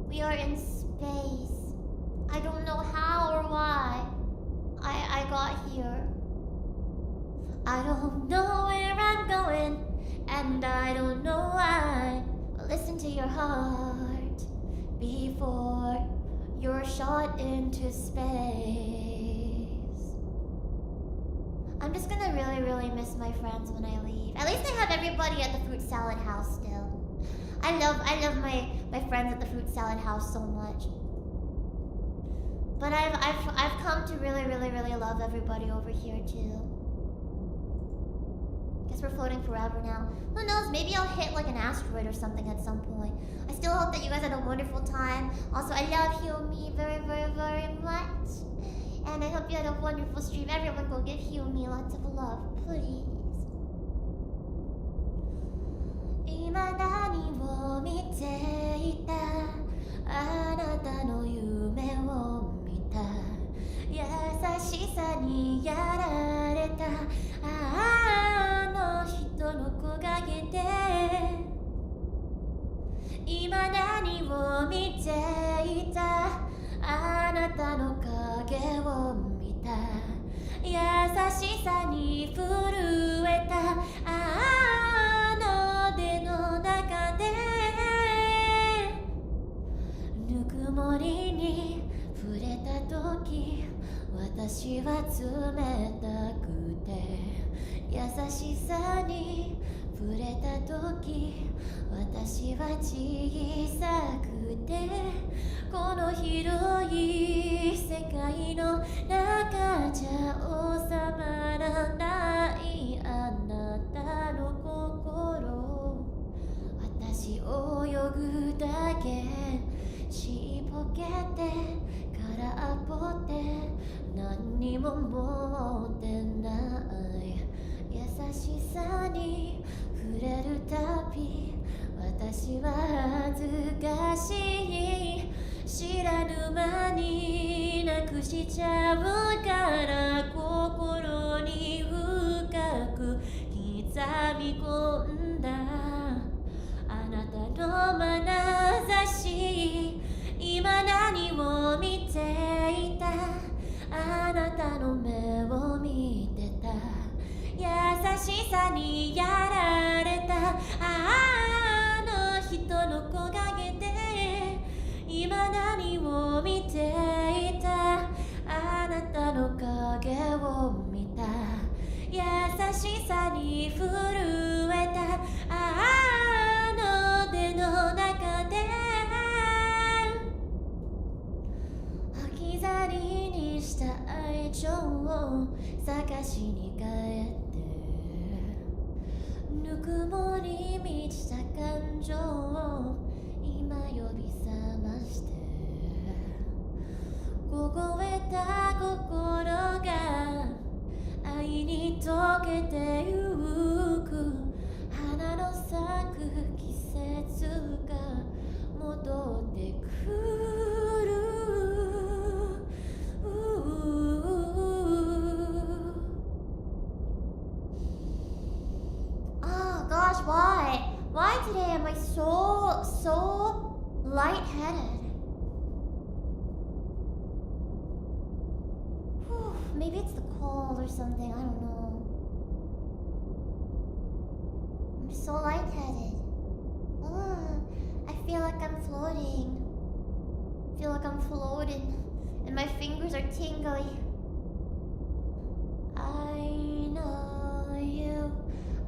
Speaker 1: We are in space. I don't know how or why I got here. I don't know where I'm going, and I don't know why. Listen to your heart before you're shot into space. I'm just gonna really, really miss my friends when I leave. At least I have everybody at the fruit salad house still. I love my friends at the fruit salad house so much. But I've come to really, really, really love everybody over here too. Guess we're floating forever now. Who knows? Maybe I'll hit like an asteroid or something at some point. I still hope that you guys had a wonderful time. Also, I love Humi very, very, very much. And I hope you had a wonderful stream. Everyone go give Humi lots of love, please. 今何を見ていたあなたの夢を見た優しさにやられたあの人の木陰で今何を見ていたあなたの影を見た優しさに震えたあの手の中でぬくもりに触れた時私は冷たくて優しさに触れた時私は小さくてこの広い世界の中じゃ収まらないあなたの心私泳ぐだけちっぽけて空っぽって何にも持ってない優しさくしちゃうから心に深く刻み込んだあなたの眼差し今何を見ていたあなたの目を見てた優しさにやられたあの人の木陰で今何を見ていたあなたの影を見た優しさに震えたあの手の中で置き去りにした愛情を探しに帰ってぬくもり満ちた感情を今呼び覚まして凍えた心が愛に溶けてゆく花の咲く季節が戻ってくるOh gosh, why? Why today am I so lightheaded? Maybe it's the cold or something, I don't know. I'm so lightheaded. I feel like I'm floating. I feel like I'm floating. And my fingers are tingly. I know you.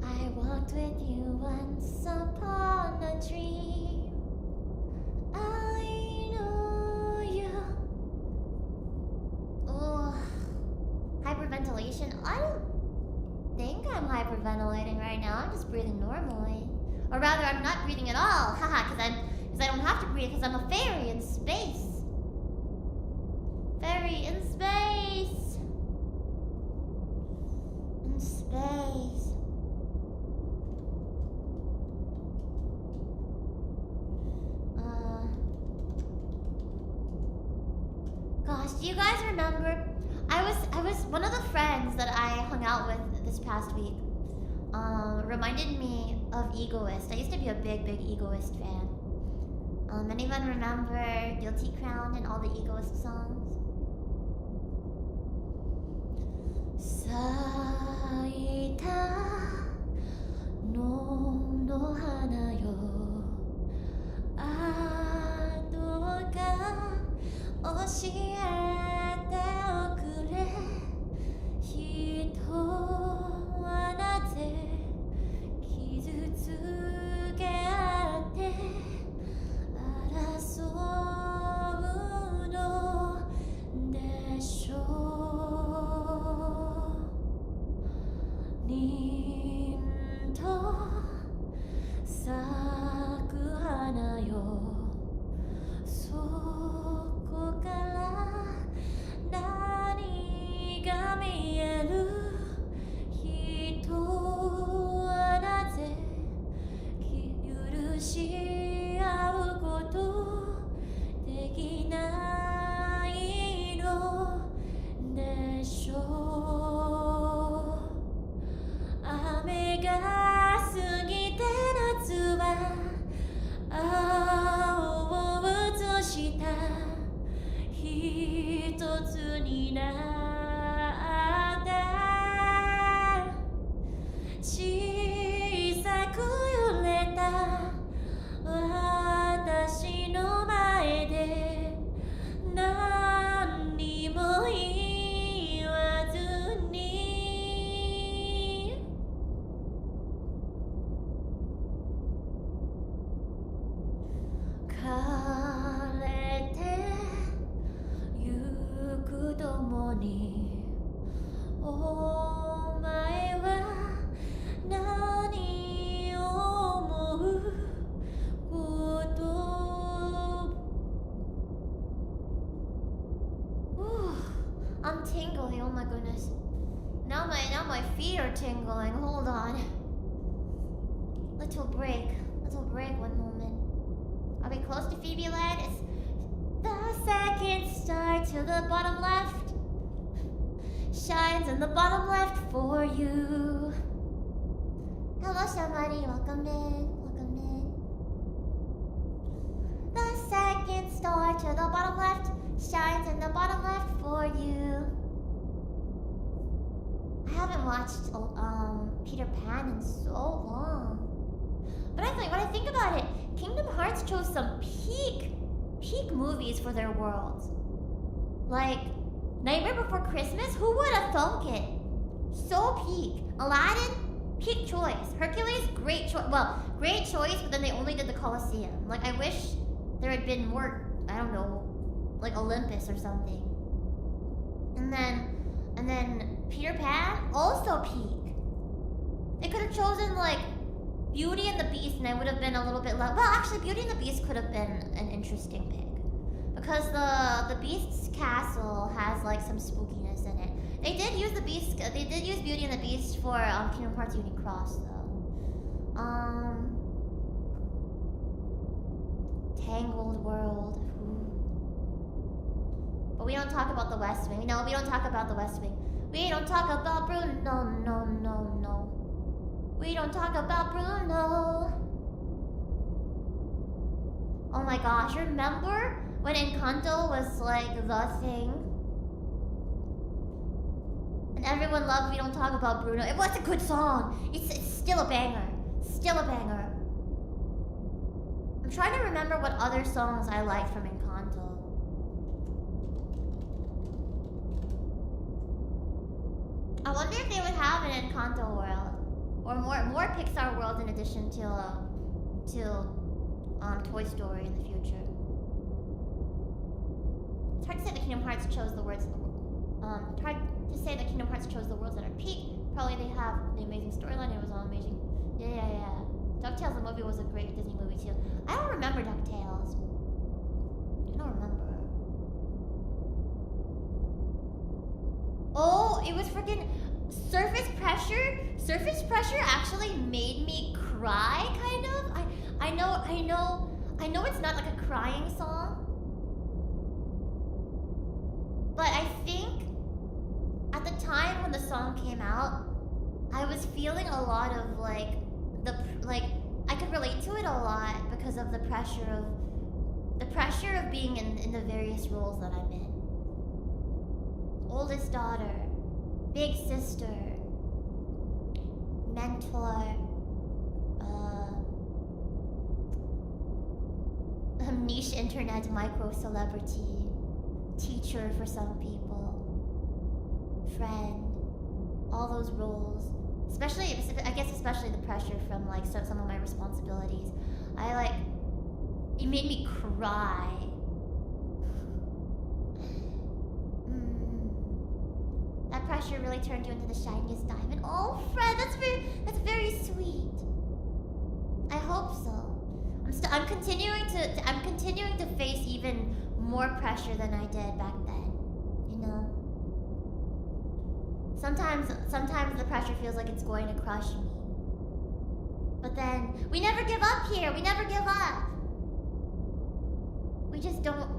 Speaker 1: I walked with you once upon a dream. I know you. Oh. Hyperventilation? I don't think I'm hyperventilating right now. I'm just breathing normally. Or rather, I'm not breathing at all. Haha, because I don't have to breathe because I'm a fairy in space. Fairy in space. In space. Gosh, do you guys remember? I was one of the friends that I hung out with this past week. Reminded me of Egoist. I used to be a big Egoist fan. Anyone remember Guilty Crown and all the Egoist songs? 咲いた野の花よあどうか教えておくれ人はなぜ傷つけ合って争うのでしょう凛と咲く花よそこから何が見える人はなぜ許し合うことできないのでしょう雨が過ぎて夏は青を映した一つになって小さく揺れた私の前で何にも言わずに枯れてゆく共にお前は何を思うこと I'm tingling, oh my goodness. Now my feet are tingling. Hold on. Little break one moment. Are we close to Phoebe land? The second star to the bottom left shines in the bottom left for you. Hello, somebody. Welcome in. Welcome in. The second star to the bottom left shines in the bottom left for you. I haven't watched Peter Pan in so long. But when I think about it, Kingdom Hearts chose some peak movies for their worlds. Like Nightmare Before Christmas, who would have thunk it? So peak. Aladdin, peak choice. Hercules, great choice. Well, great choice, but then they only did the Colosseum. Like, I wish there had been more, I don't know, like Olympus or something. And then Peter Pan, also peak. They could have chosen like Beauty and the Beast, and I would have been a little bit less. Well, actually, Beauty and the Beast could have been an interesting pick because the Beast's castle has like some spookiness in it. They did use Beauty and the Beast for Kingdom Hearts Unique Cross though. Tangled World. Ooh. But we don't talk about the West Wing. No, we don't talk about the West Wing. We don't talk about Bruno. No. We don't talk about Bruno. Oh my gosh, remember when Encanto was like the thing? And everyone loved We Don't Talk About Bruno. It was a good song. It's still a banger. Still a banger. I'm trying to remember what other songs I liked from Encanto. I wonder if they would have an Encanto world. Or more Pixar worlds in addition to Toy Story in the future. It's hard to say that Kingdom Hearts chose the words. It's hard to say that Kingdom Hearts chose the worlds that are peak. Probably they have the amazing storyline. It was all amazing. Yeah. DuckTales the movie was a great Disney movie too. I don't remember DuckTales. I don't remember. Oh, it was freaking Surface Pressure. Surface Pressure actually made me cry, kind of. I know it's not like a crying song. But I think at the time when the song came out, I was feeling a lot of I could relate to it a lot because of the pressure of being in the various roles that I'm in. Oldest daughter, big sister, mentor, niche internet micro celebrity, teacher for some people, friend, all those roles. Especially the pressure from like some of my responsibilities. It made me cry. That pressure really turned you into the shiniest diamond. Oh, Fred, that's very sweet. I hope so. I'm continuing to face even more pressure than I did back then. You know. Sometimes the pressure feels like it's going to crush me. But then we never give up here. We never give up.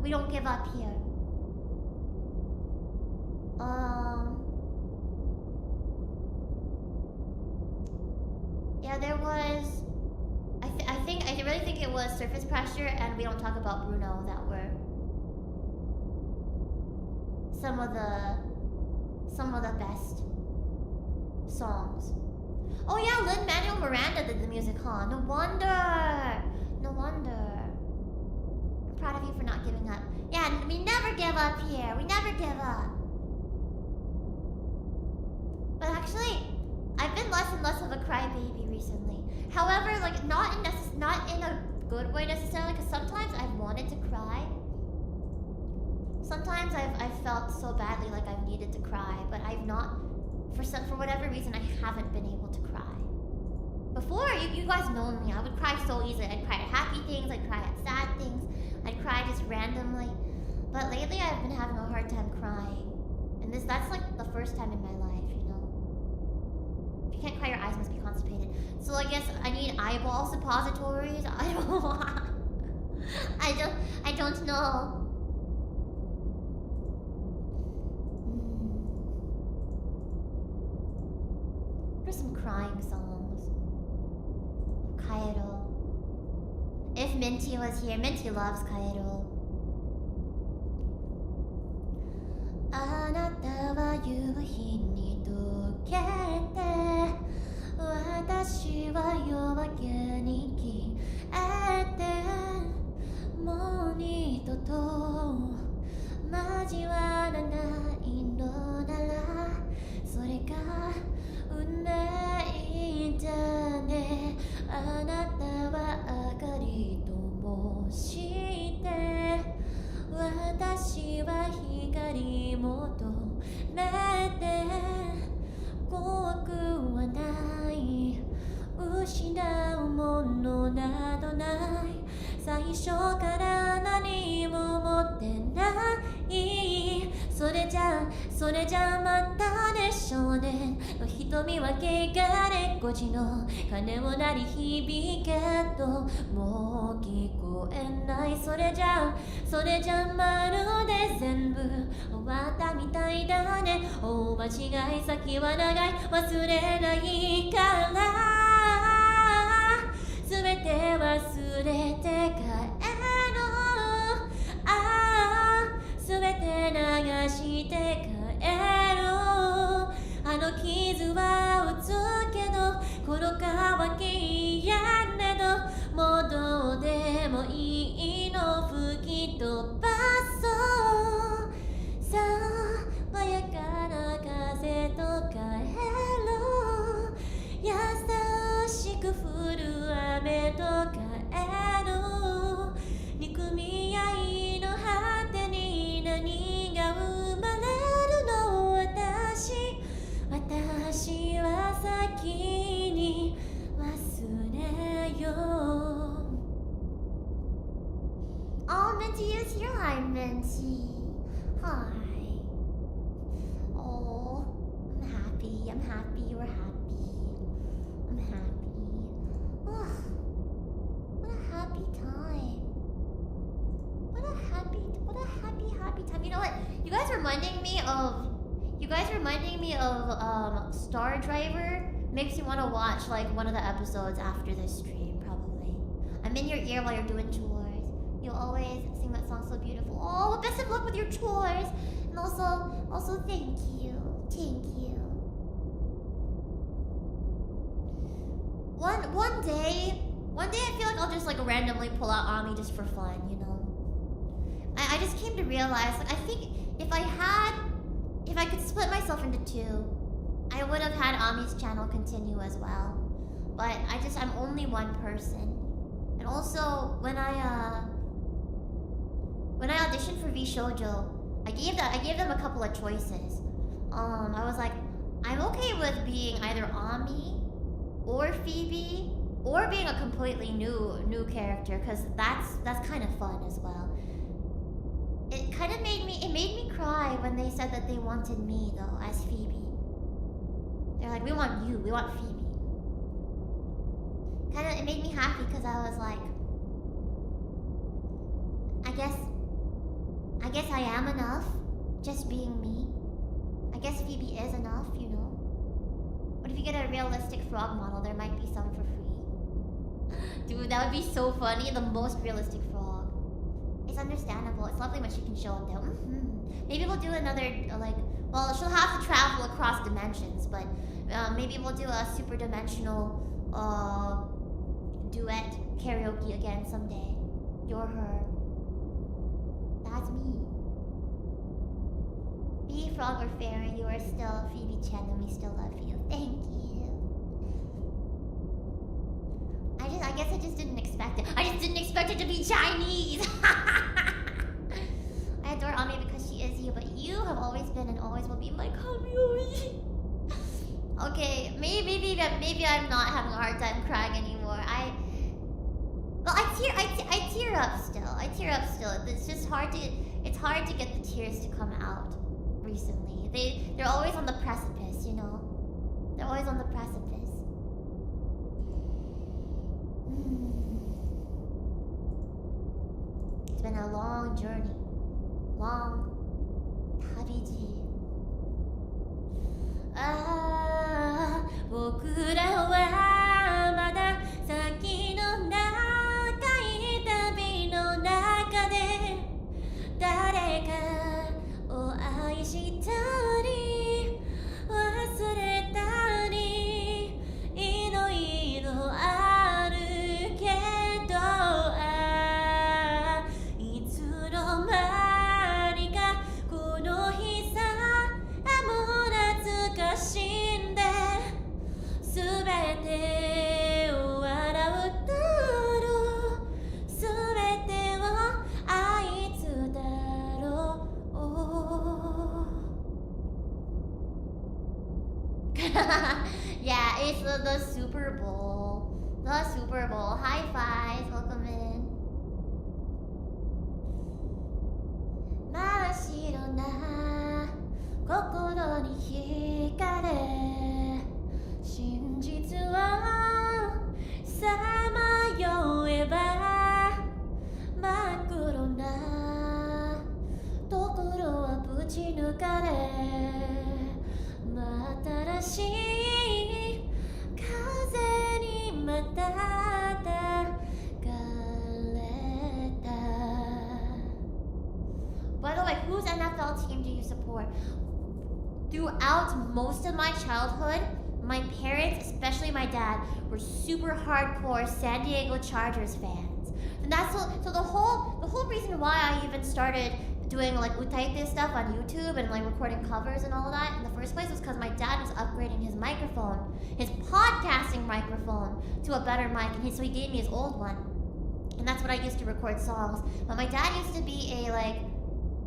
Speaker 1: We don't give up here. Yeah, there was. I really think it was Surface Pressure and We Don't Talk About Bruno that were some of the best songs. Oh yeah, Lin-Manuel Miranda did the music, huh? No wonder. I'm proud of you for not giving up. Yeah, we never give up here. We never give up. But actually, I've been less and less of a crybaby recently. However, like not in a good way necessarily, because sometimes I've wanted to cry. Sometimes I've felt so badly like I've needed to cry, but I've not. For whatever reason, I haven't been able to cry. Before, you guys know me, I would cry so easily. I'd cry at happy things, I'd cry at sad things, I'd cry just randomly. But lately, I've been having a hard time crying. And that's like the first time in my life, you know? If you can't cry, your eyes must be constipated. So I guess I need eyeball suppositories. I don't know. some crying songs. Kaedo. If Minty was here, Minty loves Kaedo. あなたは夕日に溶けて私は夜明けに消えてもう二度と交わらないのならそれが運命だねあなたは明かりとして私は光求めて怖くはない失うものなどない最初から何も持ってないそれじゃまたね少年の瞳は汚れっちの鐘を鳴り響けともう聞こえないそれじゃまるで全部終わったみたいだね大間違い先は長い忘れないから全て忘れて帰ろう全て流して帰ろうあの傷は打つけどこの乾きやねどもうどうでもいいの吹き飛ばそう爽やかな風と帰ろう優しく降る雨と帰ろう憎み合いの果てに何が生まれるの私は先に忘れよう Oh, Minty is here. Hi, Minty. Hi. Oh, I'm happy you were happy. I'm happy. Oh, what a happy time. What a happy time. You know what? You guys reminding me of Star Driver makes you want to watch like one of the episodes after this stream, probably. I'm in your ear while you're doing chores. You always sing that song so beautiful. Oh, best of luck with your chores. And also thank you. One day I feel like I'll just like randomly pull out Ami just for fun, you know. I just came to realize like I think if I could split myself into two, I would have had Ami's channel continue as well. But I'm only one person. And also when I auditioned for VShoujo, I gave them a couple of choices. I was like, I'm okay with being either Ami or Phoebe or being a completely new character because that's kind of fun as well. It kind of made me cry when they said that they wanted me though as Phoebe. They're like, we want Phoebe. It made me happy because I was like, I guess I am enough, just being me. I guess Phoebe is enough, you know. What if you get a realistic frog model? There might be some for free. Dude, that would be so funny. The most realistic frog. It's understandable. It's lovely when she can show up there. Maybe we'll do another, well, she'll have to travel across dimensions, but maybe we'll do a super dimensional duet karaoke again someday. You're her. That's me. Be frog or fairy, you are still Phoebe Chan and we still love you. Thank you. I guess I just didn't expect it. I just didn't expect it to be Chinese. I adore Ami because she is you, but you have always been and always will be my community. Okay, maybe I'm not having a hard time crying anymore. I tear up still. It's just hard to get the tears to come out recently. They're always on the precipice, you know. They're always on the precipice. It's been a long journey. Long旅路。僕 Yeah, it's the Super Bowl. The Super Bowl. High fives. Welcome in. 真っ白な心に惹かれ真実はさまよえば真っ黒なところはぶち抜かれ新しい風にまた抱かれた By the way, whose NFL team do you support? Throughout most of my childhood, my parents, especially my dad, were super hardcore San Diego Chargers fans. And that's so the whole reason why I even started doing like utaite stuff on YouTube and like recording covers and all of that in the first place was because my dad was upgrading his microphone, his podcasting microphone, to a better mic, and so he gave me his old one. And that's what I used to record songs. But my dad used to be a like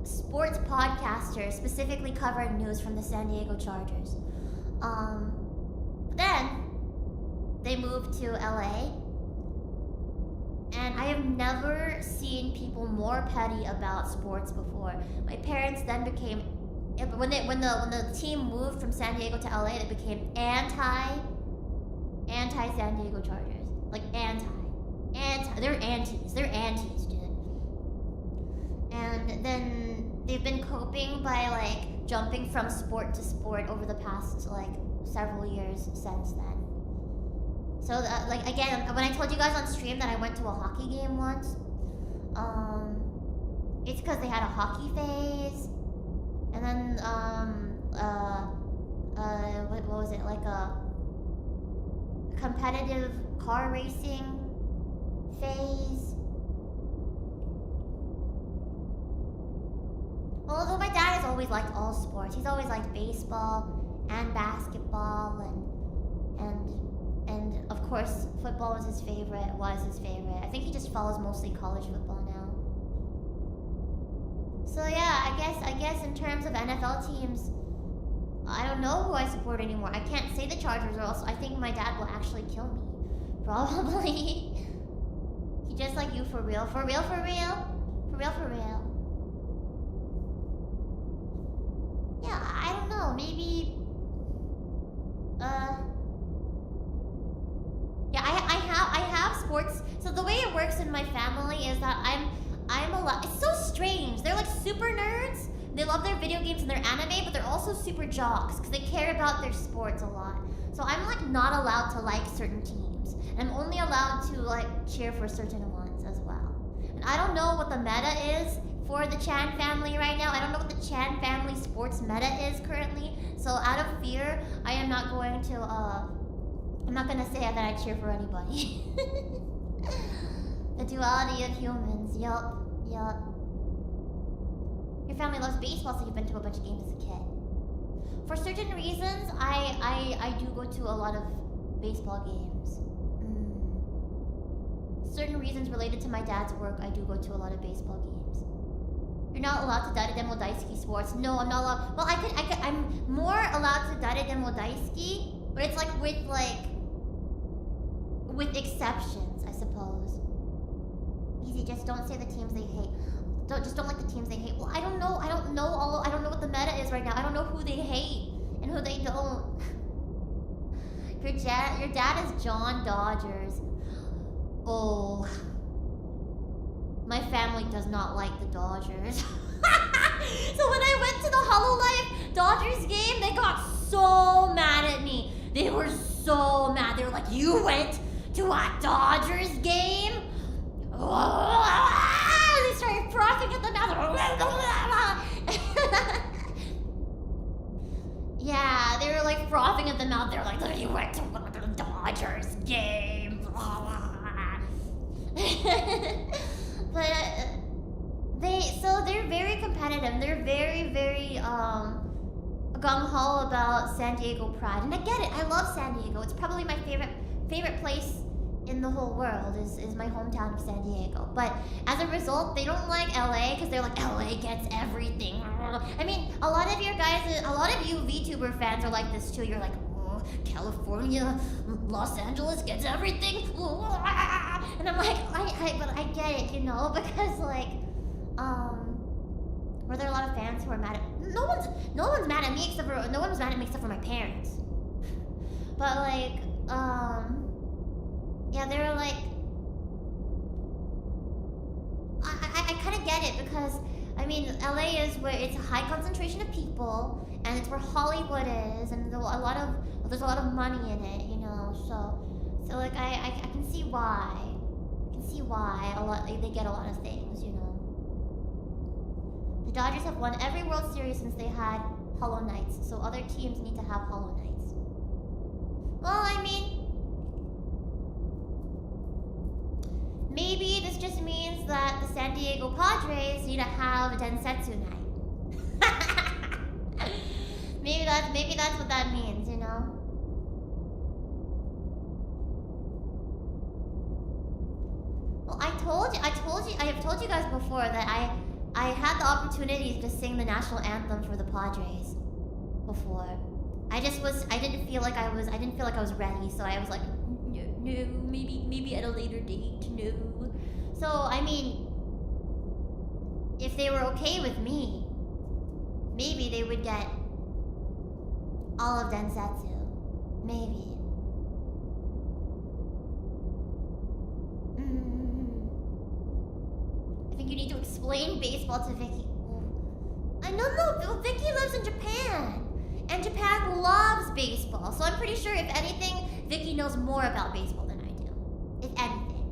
Speaker 1: sports podcaster, specifically covering news from the San Diego Chargers. Then they moved to LA, and I have never seen people more petty about sports before. My parents then became, when the team moved from San Diego to LA, they became anti San Diego Chargers, like anti. They're antis, dude. And then they've been coping by like jumping from sport to sport over the past like several years since then. So like again, when I told you guys on stream that I went to a hockey game once, it's because they had a hockey phase, and then what was it, like a competitive car racing phase. Although my dad has always liked all sports. He's always liked baseball and basketball and of course football was his favorite. I think he just follows mostly college football now. So yeah, I guess in terms of NFL teams, I don't know who I support anymore. I can't say the Chargers, or else I think my dad will actually kill me. Probably. He just like you for real. For real. Yeah, I don't know. Maybe. Yeah, I have sports. So the way it works in my family is that I'm a lot. It's so strange. They're like super nerds. They love their video games and their anime, but they're also super jocks because they care about their sports a lot. So I'm like not allowed to like certain teams. And I'm only allowed to like cheer for certain ones as well. And I don't know what the meta is for the Chan family right now. I don't know what the Chan family sports meta is currently. So out of fear, I am not going to I'm not gonna say that I cheer for anybody. The duality of humans. Yup. Your family loves baseball, so you've been to a bunch of games as a kid. For certain reasons, I do go to a lot of baseball games. Certain reasons related to my dad's work, I do go to a lot of baseball games. You're not allowed to dare demo daisuki sports. No, I'm not allowed. Well, I'm more allowed to dare demo daisuki, but it's like with exceptions, I suppose. Easy, just don't say the teams they hate. Don't like the teams they hate. Well, I don't know what the meta is right now. I don't know who they hate and who they don't. Your dad is John Dodgers. Oh. My family does not like the Dodgers. So when I went to the Hololive Dodgers game, they got so mad at me. They were so mad. They were like, "You went to a Dodgers game?" They started frothing at the mouth. Yeah, they were like frothing at the mouth. They were like, "You went to a Dodgers game." But they're very competitive. They're very gung-ho about San Diego pride, and I get it. I love San Diego. It's probably my favorite place in the whole world is my hometown of San Diego. But as a result, they don't like LA because they're like, LA gets everything. I mean, a lot of you VTuber fans are like this too. You're like, oh, California, Los Angeles gets everything. And I'm like, but I get it, you know, because like, were there a lot of fans who were mad at? No one's mad at me except for no one was mad at me except for my parents. But like, yeah, they were like, I kind of get it because I mean, LA is where it's a high concentration of people, and it's where Hollywood is, and there's a lot of money in it, you know. So like I can see why. They get a lot of things, you know. The Dodgers have won every World Series since they had Hollow Knights, so other teams need to have Hollow Knights. Well, I mean, maybe this just means that the San Diego Padres need to have a Densetsu night. maybe that's what that means, you know. Well, I have told you guys before that I had the opportunity to sing the national anthem for the Padres before. I didn't feel like I was ready, so I was like, no, maybe at a later date, no. So I mean, if they were okay with me, maybe they would get all of Densetsu. Maybe. I think you need to explain baseball to Vicky. I don't know. Vicky lives in Japan. And Japan loves baseball. So I'm pretty sure, if anything, Vicky knows more about baseball than I do. If anything.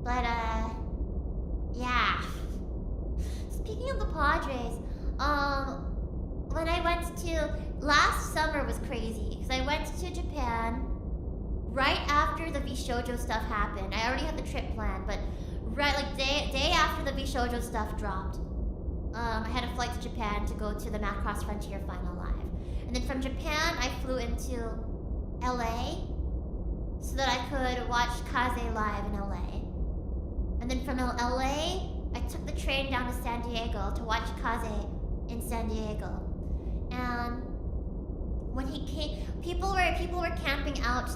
Speaker 1: But, yeah. Speaking of the Padres, when I went to... Last summer was crazy, because I went to Japan right after the VShojo stuff happened. I already had the trip planned, but right, like, day after the VShojo stuff dropped, I had a flight to Japan to go to the Macross Frontier Final Live. And then from Japan, I flew into LA so that I could watch Kaze live in LA. And then from LA, I took the train down to San Diego to watch Kaze in San Diego. And when he came, people were camping out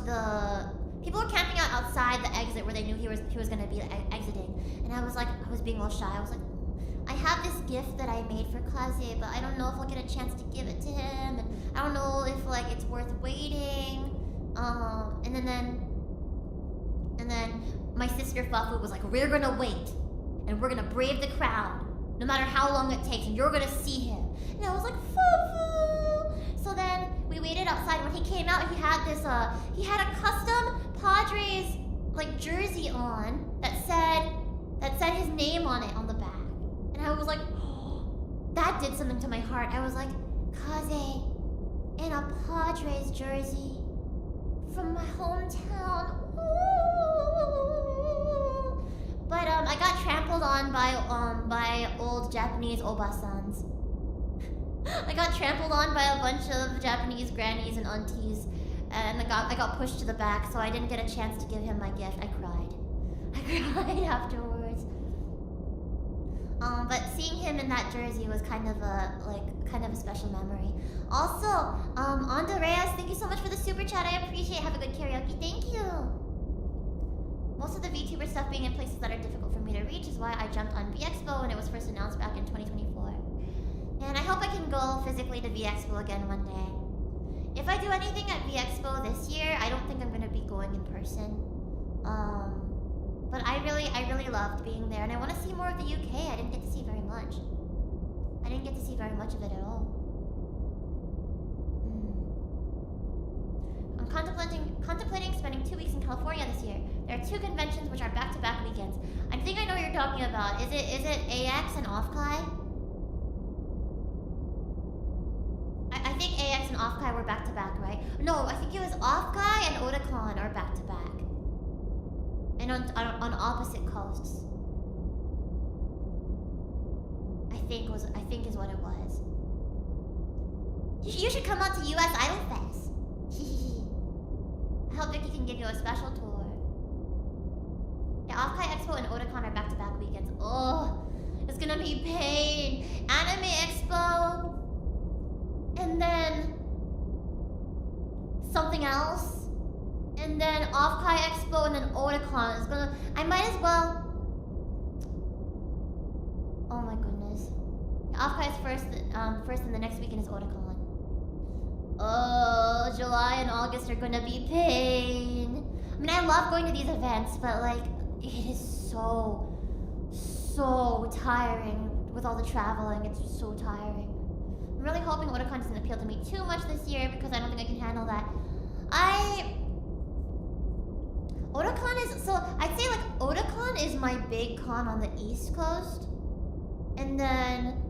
Speaker 1: outside the exit where they knew he was gonna be exiting. And I was being a little shy. I was like, I have this gift that I made for Kaze, but I don't know if I'll get a chance to give it to him, and I don't know if like it's worth waiting. And then my sister Fafu was like, we're gonna wait, and we're gonna brave the crowd, no matter how long it takes, and you're gonna see him. And I was like, Fafu. So then we waited outside. When he came out, he had a custom Padres like jersey on that said his name on it on the back. And I was like, oh, that did something to my heart. I was like, Kaze in a Padres jersey from my hometown. Ooh. But I got trampled on by old Japanese obasans. I got trampled on by a bunch of Japanese grannies and aunties, and I got pushed to the back, so I didn't get a chance to give him my gift. I cried afterwards. But seeing him in that jersey was kind of a special memory. Also, Anda Reyes, thank you so much for the super chat. I appreciate it. Have a good karaoke. Thank you. Most of the VTuber stuff being in places that are difficult for me to reach is why I jumped on VExpo when it was first announced back in 2024. And I hope I can go physically to VExpo again one day. If I do anything at VExpo this year, I don't think I'm gonna be going in person. But I really loved being there, and I want to see more of the UK. I didn't get to see very much. I didn't get to see very much of it at all. I'm contemplating spending 2 weeks in California this year. There are 2 conventions which are back-to-back weekends. I think I know what you're talking about. Is it AX and Offkai? I think AX and Offkai were back-to-back, right? No, I think it was Offkai and Otakon are back-to-back. And on opposite coasts. I think is what it was. You should come out to US Idol Fest. I hope Vicky can give you a special tour. Yeah, Offkai Expo and Otakon are back-to-back weekends. Oh, it's gonna be pain. something else, and then Off-Kai Expo, and then Otakon is gonna. I might as well. Oh my goodness. Off-Kai is first, and the next weekend is Otakon. Oh, July and August are gonna be pain. I mean, I love going to these events, but like, it is so tiring with all the traveling. It's just so tiring. I'm really hoping Otakon doesn't appeal to me too much this year because I don't think I can handle that. Otakon is, so I'd say like Otakon is my big con on the East Coast, and then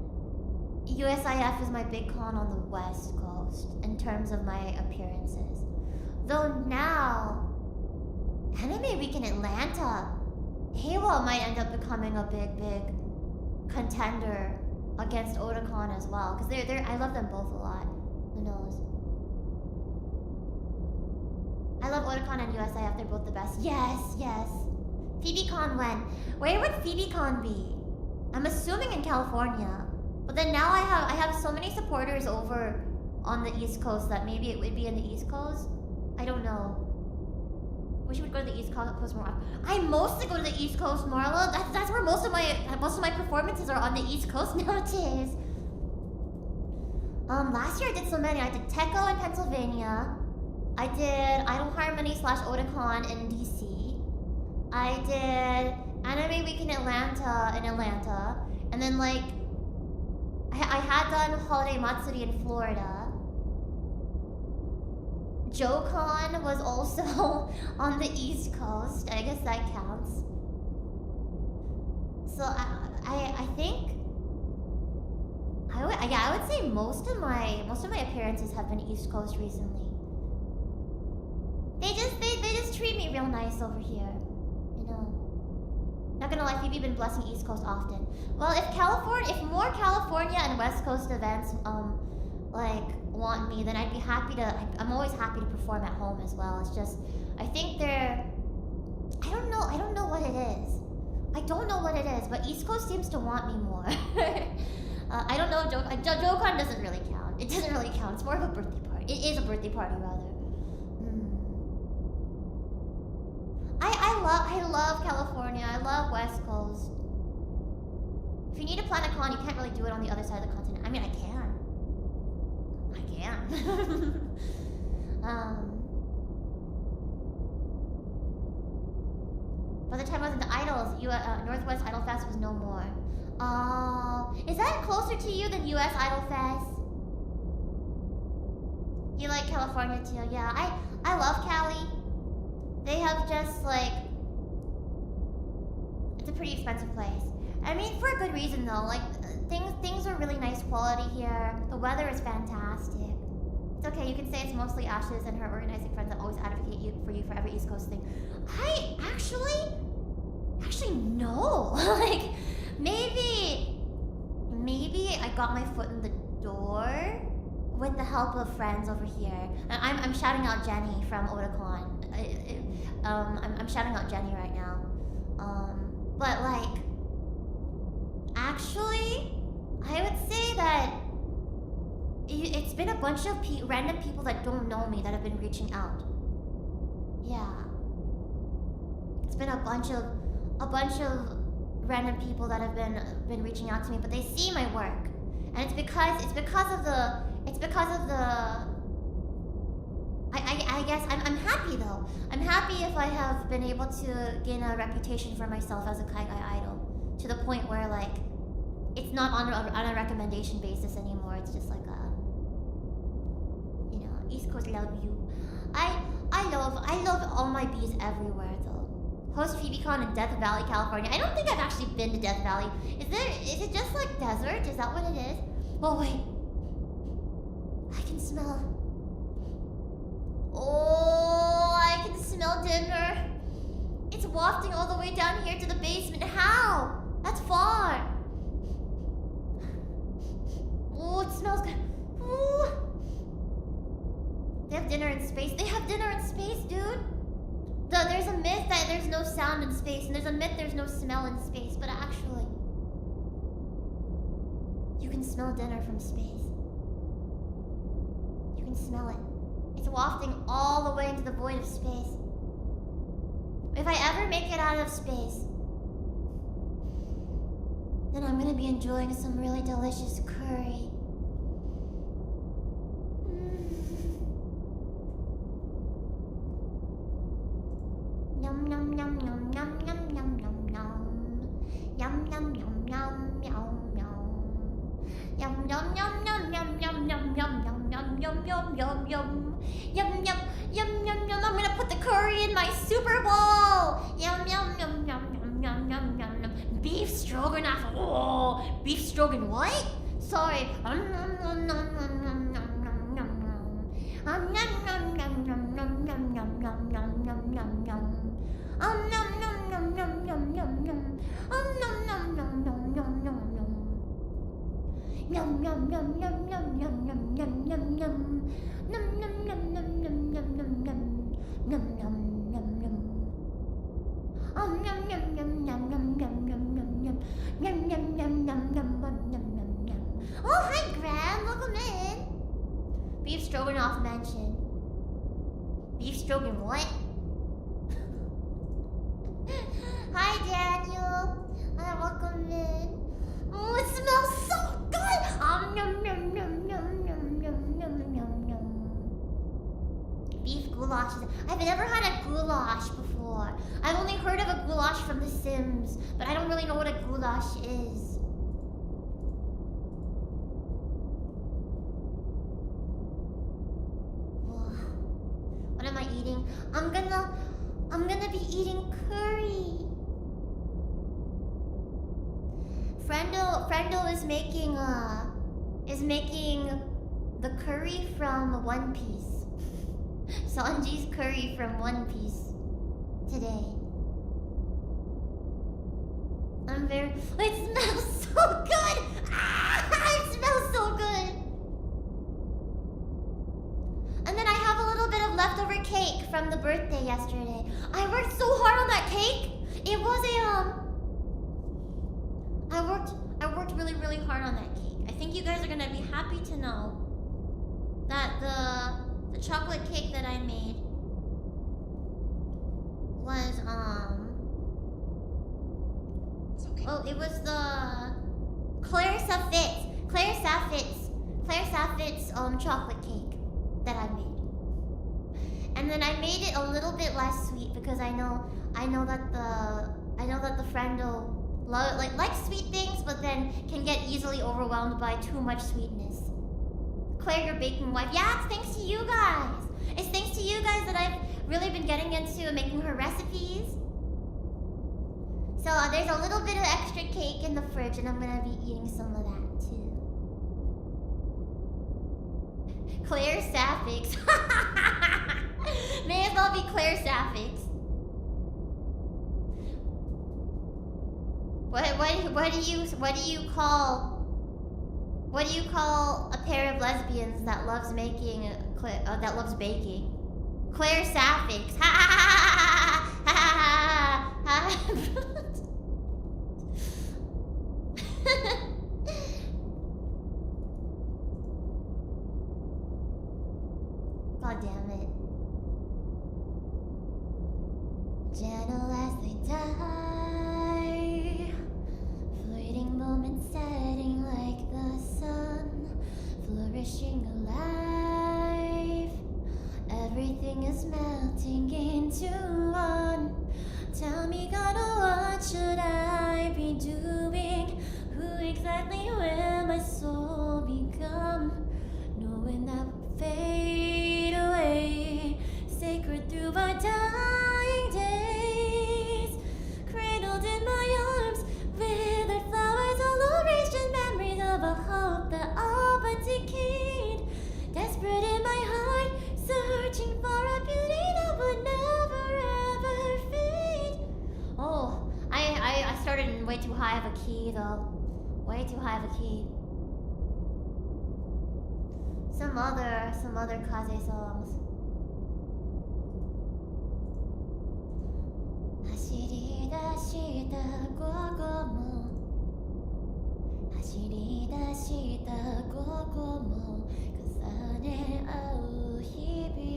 Speaker 1: USIF is my big con on the West Coast in terms of my appearances. Though now, Anime Week in Atlanta, Halo might end up becoming a big contender against Otakon as well, because I love them both a lot. Who knows? I love Otakon and USIF, they're both the best. Yes. PhoebeCon when? Where would PhoebeCon be? I'm assuming in California. But then now I have so many supporters over on the East Coast that maybe it would be in the East Coast. I don't know. Wish we would go to the East Coast more. I mostly go to the East Coast, Marla. That's where most of my performances are, on the East Coast nowadays. Last year I did so many. I did Techo in Pennsylvania. I did Idol Harmony / Otakon in DC. I did Anime Week in Atlanta, and then like I had done Holiday Matsuri in Florida. JoeCon was also on the East Coast. I guess that counts. So I think I would say most of my appearances have been East Coast recently. They just treat me real nice over here, you know. Not gonna lie, Phoebe been blessing East Coast often. Well, if more California and West Coast events like want me, then I'd be happy to. I'm always happy to perform at home as well. It's just I think they're. I don't know what it is. I don't know what it is, but East Coast seems to want me more. I don't know. JoeCon doesn't really count. It doesn't really count. It's more of a birthday party. It is a birthday party rather. I love California. I love West Coast. If you need to plan a con, you can't really do it on the other side of the continent. I mean, I can. By the time I was into Idols, Northwest Idol Fest was no more. Is that closer to you than US Idol Fest? You like California too? Yeah, I love Cali. They have just like, it's a pretty expensive place. I mean, for a good reason though. Like things are really nice quality here. The weather is fantastic. It's okay. You can say it's mostly Ashes and her organizing friends that always advocate for you for every East Coast thing. I actually no. Like maybe I got my foot in the door with the help of friends over here. I'm shouting out Jenny from Otakon. I'm shouting out Jenny right now. But like, actually, I would say that it's been a bunch of random people that don't know me that have been reaching out. Yeah. It's been a bunch of random people that have been reaching out to me, but they see my work. And it's because of the I guess I'm happy though. I'm happy if I have been able to gain a reputation for myself as a Kaigai idol to the point where like it's not on a recommendation basis anymore. It's just like a, you know, East Coast love you. I love all my bees everywhere though. Host PhoebeCon in Death Valley, California. I don't think I've actually been to Death Valley. Is it just like desert? Is that what it is? Oh wait. I can smell. Oh, I can smell dinner. It's wafting all the way down here to the basement. How? That's far. Oh, it smells good. Ooh. They have dinner in space. They have dinner in space, dude. There's a myth that there's no sound in space, and there's a myth there's no smell in space, but actually, you can smell dinner from space. You can smell it. It's wafting all the way into the void of space. If I ever make it out of space, then I'm gonna be enjoying some really delicious curry. Yum yum yum yum yum yum yum yum yum. Yum yum yum yum yum yum. Yum yum yum yum yum yum yum yum yum yum yum yum yum. Yum yum yum yum yum. I'm gonna put the curry in my Super Bowl. Yum yum yum yum yum yum yum yum yum. Beef stroganoff. Oh, beef stroganoff. What? Sorry. Yum yum yum yum yum yum yum yum yum yum yum yum yum yum yum yum yum yum yum. Yum yum yum yum yum yum yum yum. Yum yum yum yum yum yum yum yum. Yum yum yum yum yum yum yum yum yum yum. Yum yum yum yum yum yum yum yum. Yum yum yum yum. Yum yum yum yum yum yum yum yum yum yum. Yum yum yum yum yum yum yum yum. Oh, hi, Graham. Welcome in. Beef stroganoff mentioned. Beef stroganoff what? Hi, Daniel. Welcome in. Oh, it smells so good. Yum yum yum yum yum yum yum yum yum. Beef goulash. I've never had a goulash before. I've only heard of a goulash from The Sims, but I don't really know what a goulash is. What am I eating? I'm gonna be eating curry. Friendo is making the curry from One Piece. Sanji's curry from One Piece today. It smells so good. It smells so good. And then I have a little bit of leftover cake from the birthday yesterday. I worked so hard on that cake. It was I worked really, really hard on that cake. I think you guys are gonna be happy to know that the chocolate cake that I made was well, it was the Claire Saffit's chocolate cake that I made. And then I made it a little bit less sweet because I know that the friendo likes sweet things, but then can get easily overwhelmed by too much sweetness. Claire, your baking wife. Yeah, it's thanks to you guys. It's thanks to you guys that I've really been getting into making her recipes. So there's a little bit of extra cake in the fridge, and I'm gonna be eating some of that too. Claire Sapphics. May as well be Claire Sapphics. What do you call a pair of lesbians that loves baking? Claire Sapphics. Ha ha ha ha ha ha. God damn it. Gentle as they die, fleeting moments setting like the sun, flourishing alive. Everything is melting into one. Tell me, God, what should I be doing? Who exactly will my soul become? Knowing that we'll fade away, sacred through our dying days. Cradled in my arms, withered flowers all erased, and memories of a hope that all but decayed. Desperate in my heart, searching for a beauty that would never ever fade. Oh, I started in way too high of a key though. Way too high of a key. Some other Kaze songs. Hashiri dashita gogo mo, hashiri dashita gogo mo, kasane au hibi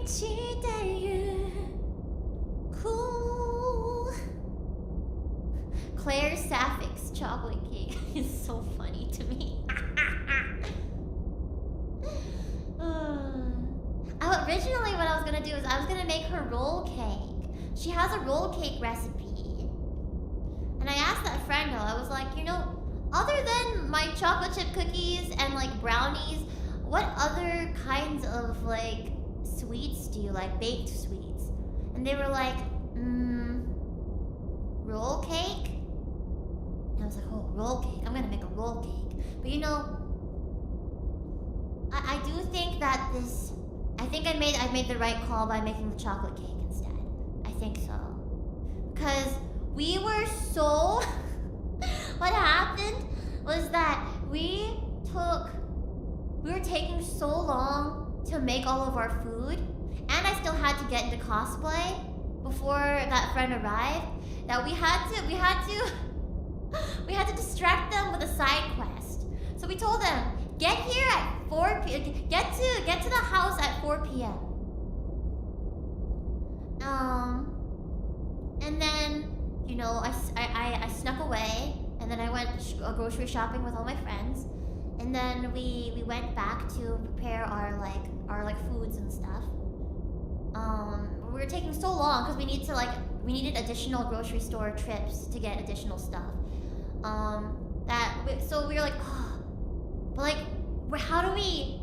Speaker 1: してゆく Claire Sapphics chocolate cake is so funny to me. Originally what I was gonna do is I was gonna make her roll cake. She has a roll cake recipe. And I asked that friend though, I was like, you know, other than my chocolate chip cookies and like brownies, what other kinds of like sweets do you like, baked sweets? And they were like, roll cake? And I was like, oh, roll cake, I'm gonna make a roll cake. But you know, I do think that this, I think I made the right call by making the chocolate cake instead. I think so. Because we were so... what happened was that we were taking so long to make all of our food, and I still had to get into cosplay before that friend arrived, that we had to distract them with a side quest. So we told them, get here at 4 p.m. Get to the house at 4 p.m. And then, you know, I snuck away, and then I went grocery shopping with all my friends, and then we went back to prepare our foods and stuff. We were taking so long because we needed additional grocery store trips to get additional stuff. So we were like, oh, but like, how do we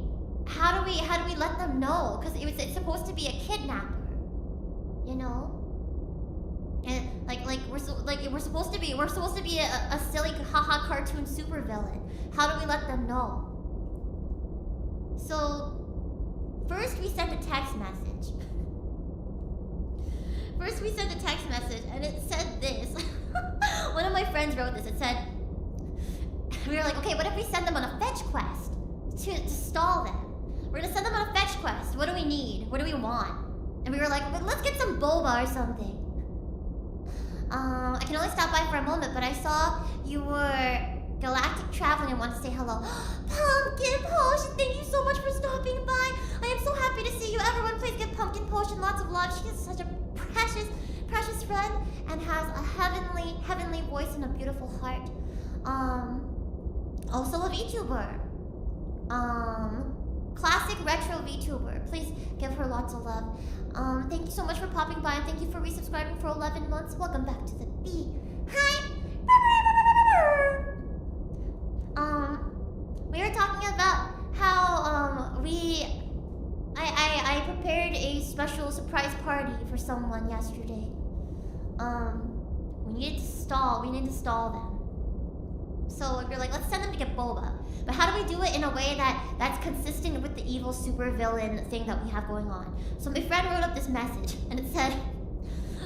Speaker 1: let them know? Because it's supposed to be a kidnapper, you know. And we're supposed to be a silly haha cartoon supervillain. How do we let them know? So first we sent a text message. And it said this. One of my friends wrote this. It said, we were like, okay, what if we send them on a fetch quest to stall them? We're gonna send them on a fetch quest. What do we need? What do we want? And we were like, well, let's get some boba or something. I can only stop by for a moment, but I saw you were galactic traveling and wanted to say hello. Pumpkin Potion, thank you so much for stopping by. I am so happy to see you. Everyone, please give Pumpkin Potion lots of love. She is such a precious friend and has a heavenly voice and a beautiful heart. Also a VTuber. Classic retro VTuber. Please give her lots of love. Thank you so much for popping by, and thank you for resubscribing for 11 months. Welcome back to the Hi. We were talking about how I prepared a special surprise party for someone yesterday. We needed to stall them. So we were like, let's send them to get boba. But how do we do it in a way that's consistent with the evil supervillain thing that we have going on? So my friend wrote up this message, and it said,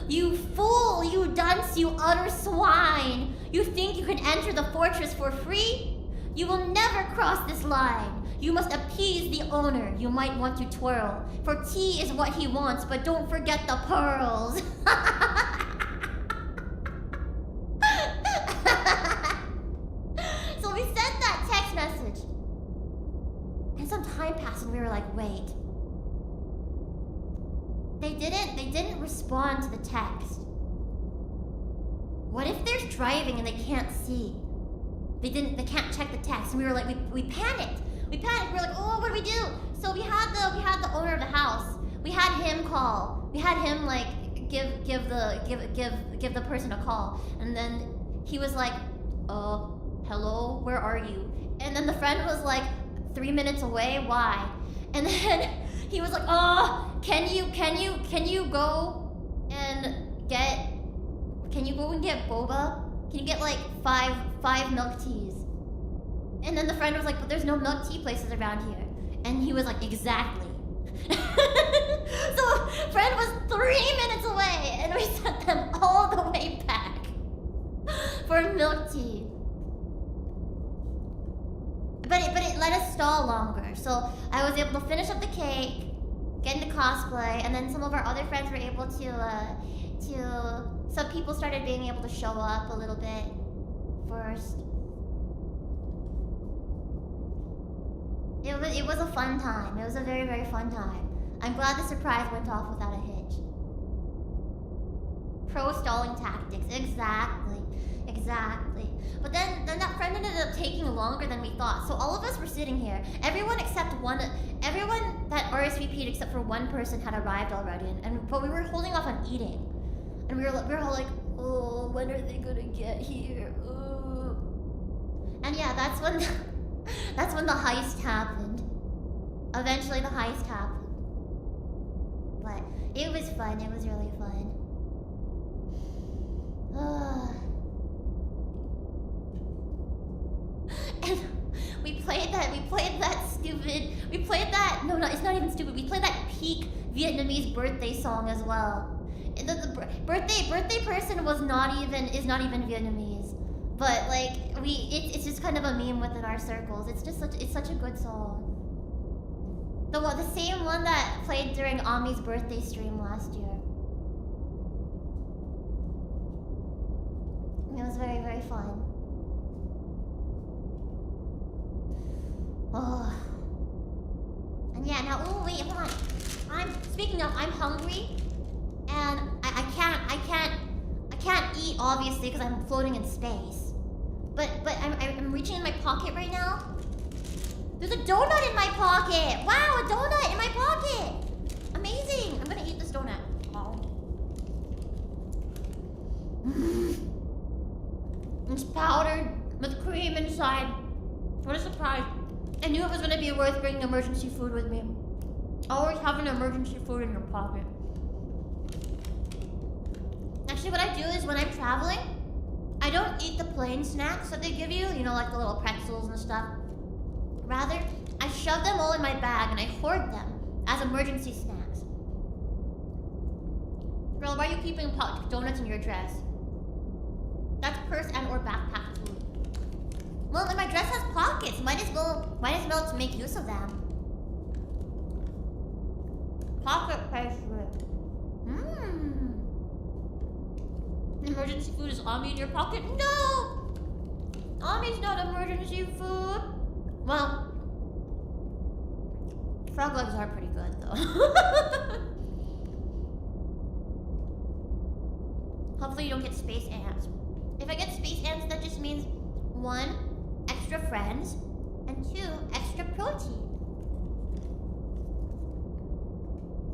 Speaker 1: "You fool, you dunce, you utter swine! You think you can enter the fortress for free? You will never cross this line. You must appease the owner. You might want to twirl, for tea is what he wants, but don't forget the pearls." So we sent that text message. And some time passed and we were like, wait. They didn't respond to the text. What if they're driving and they can't see? They can't check the text. And we were like, we panicked. We were like, oh, what do we do? So we had the owner of the house. We had him call. We had him like give the person a call. And then he was like, hello, where are you? And then the friend was like, 3 minutes away, why? And then he was like, can you go and get boba? Can you get like five milk teas? And then the friend was like, but there's no milk tea places around here. And he was like, exactly. So friend was 3 minutes away and we sent them all the way back for milk tea. But it let us stall longer. So I was able to finish up the cake, get into cosplay, and then some of our other friends were able to some people started being able to show up a little bit first. It was a fun time. It was a very, very fun time. I'm glad the surprise went off without a hitch. Pro stalling tactics, exactly. But then that friend ended up taking longer than we thought. So all of us were sitting here. Everyone that RSVP'd except for one person had arrived already, but we were holding off on eating, and we were all like, oh, when are they gonna get here? Oh. And yeah, that's when the heist happened. Eventually, the heist happened. But it was fun. It was really fun. And we played that. No, it's not even stupid. We played that peak Vietnamese birthday song as well. The birthday person is not even Vietnamese, but like it's just kind of a meme within our circles. It's such a good song. The same one that played during Ami's birthday stream last year. It was very, very fun. Oh. And yeah, now, oh wait, hold on. I'm hungry, and I can't eat obviously because I'm floating in space. But I'm reaching in my pocket right now. There's a donut in my pocket. Wow, a donut in my pocket. Amazing. I'm gonna eat this donut. Oh. It's powdered with cream inside. What a surprise. I knew it was gonna be worth bringing emergency food with me. Always having emergency food in your pocket. Actually, what I do is when I'm traveling, I don't eat the plain snacks that they give you, like the little pretzels and stuff. Rather, I shove them all in my bag and I hoard them as emergency snacks. Girl, why are you keeping donuts in your dress? That's purse and or backpack food. Well, my dress has pockets. Might as well to make use of them. Pocket pastry. Emergency food is Ami in your pocket? No! Ami's not emergency food. Well, frog legs are pretty good though. Hopefully you don't get space ants. If I get space ants, that just means 1, extra friends, and 2, extra protein.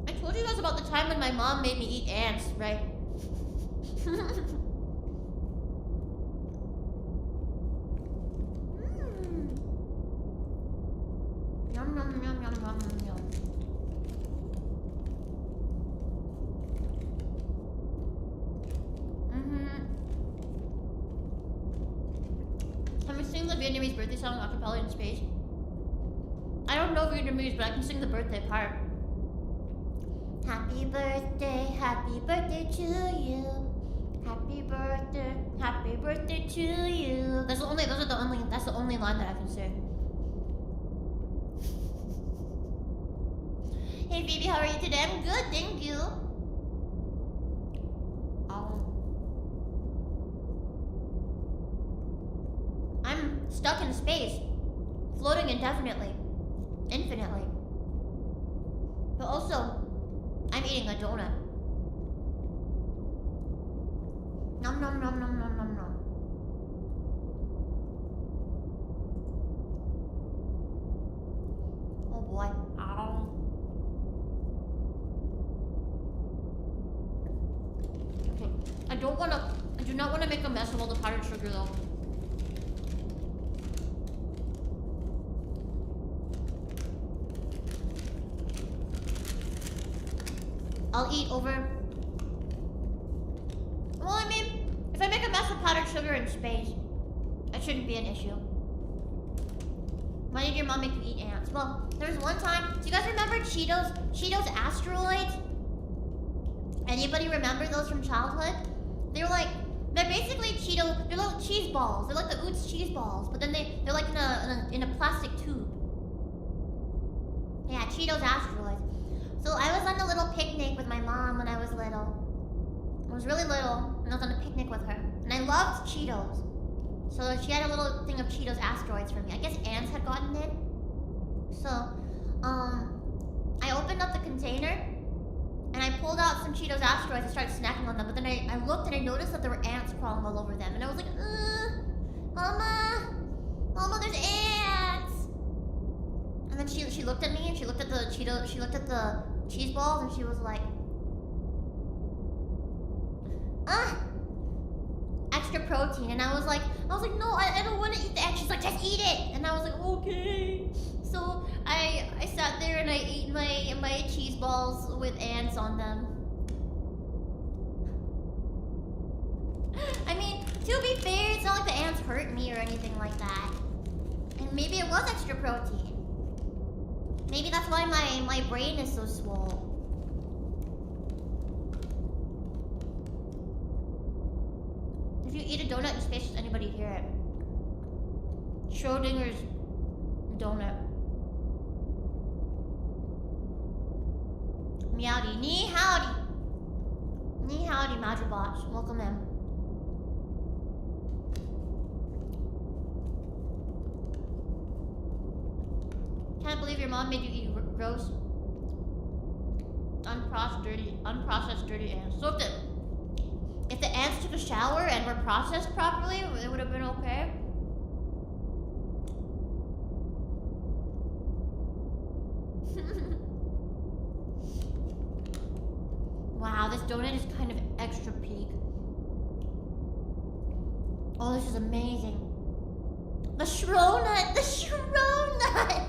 Speaker 1: I told you guys about the time when my mom made me eat ants, right? Yum, yum, yum, yum, yum, yum. Can we sing the Vietnamese birthday song acapella in space? I don't know Vietnamese, but I can sing the birthday part. Happy birthday to you. Happy birthday to you. That's the only line that I can sing. Hey Phoebe, how are you today? I'm good, thank you. I'm stuck in space, floating indefinitely, infinitely. But also, I'm eating a donut. Nom nom nom nom nom nom nom. Oh boy. Ow. Okay. I do not wanna make a mess of all the powdered sugar though. I'll eat over. Well, I mean, if I make a mess of powdered sugar in space, it shouldn't be an issue. Why did your mom make you eat ants? Well, there was one time. Do you guys remember Cheetos asteroids? Anybody remember those from childhood? They're basically Cheetos. They're little cheese balls. They're like the Oots cheese balls, but then they're like in a plastic tube. Yeah, Cheetos asteroids. So I was on a little picnic with my mom when I was little. I was really little, and I was on a picnic with her. And I loved Cheetos. So she had a little thing of Cheetos asteroids for me. I guess ants had gotten in. So, I opened up the container, pulled out some Cheetos asteroids and started snacking on them, but then I looked and I noticed that there were ants crawling all over them, and I was like, Mama, there's ants. And then she looked at me and she looked at the Cheetos, she looked at the cheese balls, and she was like, extra protein. And I was like, no, I don't want to eat the ants. She's like, just eat it. And I was like, okay. So I sat there and I ate my cheese balls with ants on them. I mean, to be fair, it's not like the ants hurt me or anything like that. And maybe it was extra protein. Maybe that's why my brain is so swole. If you eat a donut in space, does anybody hear it? Schrodinger's donut. Meowdy. Knee howdy. Knee howdy, Madribots. Welcome in. Can't believe your mom made you eat gross, unprocessed dirty ants. So if the ants took a shower and were processed properly, it would have been okay. Wow, this donut is kind of extra peak. Oh, this is amazing. The Shronut! The Shronut!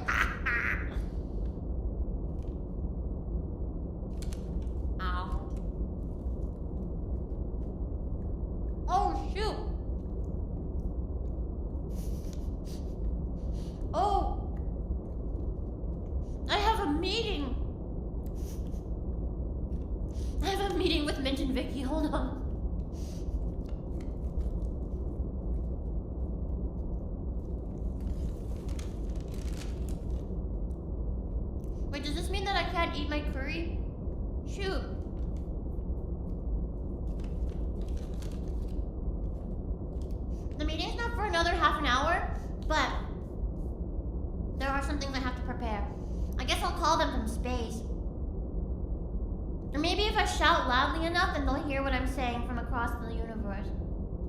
Speaker 1: Ow. Oh, shoot! Oh! I have a meeting! I have a meeting with Mint and Vicky, hold on. Wait, does this mean that I can't eat my curry? Shoot. The meeting's not for another half an hour, but there are some things I have to prepare. I guess I'll call them from space. Or maybe if I shout loudly enough, then they'll hear what I'm saying from across the universe.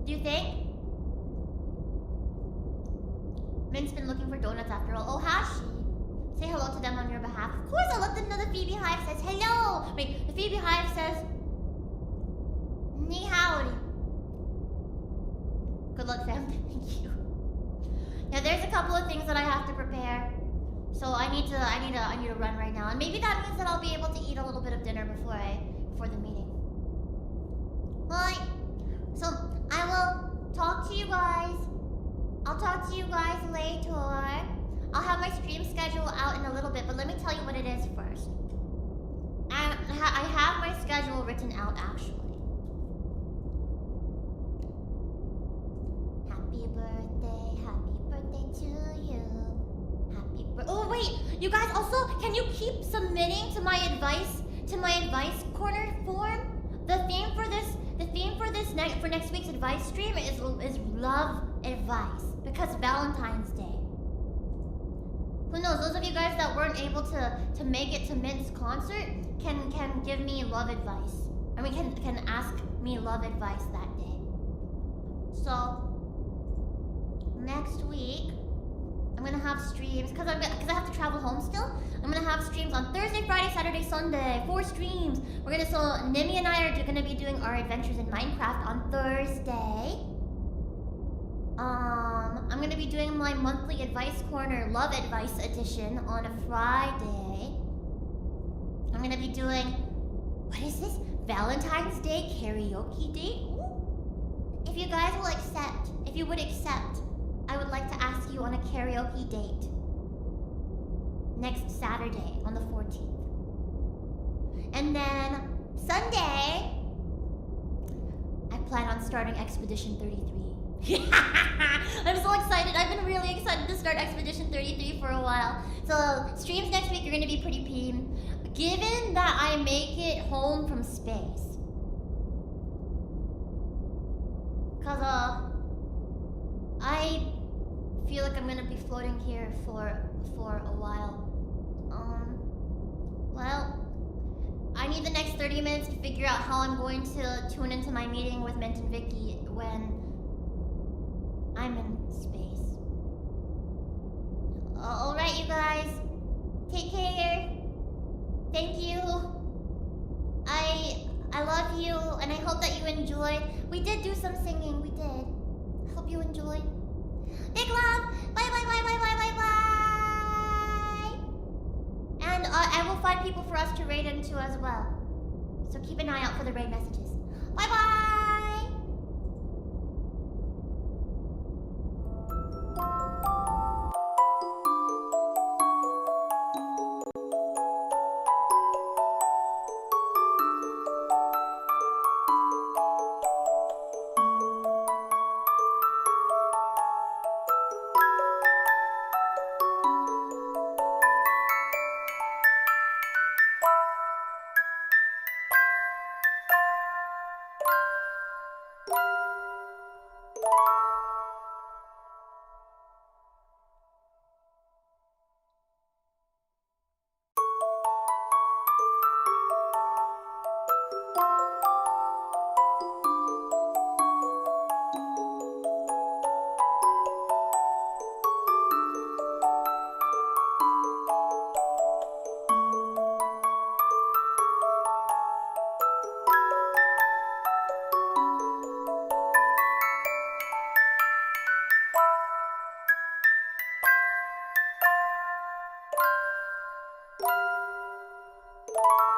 Speaker 1: Do you think? Mint's been looking for donuts after all. Oh, has she? Say hello to them on your behalf. Of course, I'll let them know the FeebeeHive says hello. Wait, the FeebeeHive says ni howdy. Good luck, fam. Thank you. Yeah, there's a couple of things that I have to prepare. So I need to run right now, and maybe that means that I'll be able to eat a little bit of dinner before the meeting. Right. So I will talk to you guys. I'll talk to you guys later. I'll have my stream schedule out in a little bit, but let me tell you what it is first. I have my schedule written out actually. Happy birthday to you. Oh wait, you guys also, can you keep submitting to my advice corner form? The theme for next week's advice stream is love advice, because Valentine's Day. Who knows, those of you guys that weren't able to make it to Mint's concert can give me love advice. I mean, can ask me love advice that day. So next week I'm gonna have streams because I have to travel home still. I'm gonna have streams on Thursday, Friday, Saturday, Sunday. 4 streams. Nimi and I are gonna be doing our adventures in Minecraft on Thursday. I'm gonna be doing my monthly advice corner, love advice edition on a Friday. I'm gonna be doing, what is this? Valentine's Day karaoke date? Ooh. If you guys will accept, if you would accept, I would like to ask you on a karaoke date next Saturday on the 14th. And then Sunday, I plan on starting Expedition 33. I'm so excited. I've been really excited to start Expedition 33 for a while. So streams next week are going to be pretty peen. Given that I make it home from space. Cause I feel like I'm gonna be floating here for a while. Well, I need the next 30 minutes to figure out how I'm going to tune into my meeting with Mint and Vicky when I'm in space. Alright, you guys. Take care. Thank you. I love you, and I hope that you enjoyed. We did do some singing, we did. Hope you enjoyed. Big love! Bye bye bye bye bye bye bye! And I will find people for us to raid into as well. So keep an eye out for the raid messages. Bye bye! You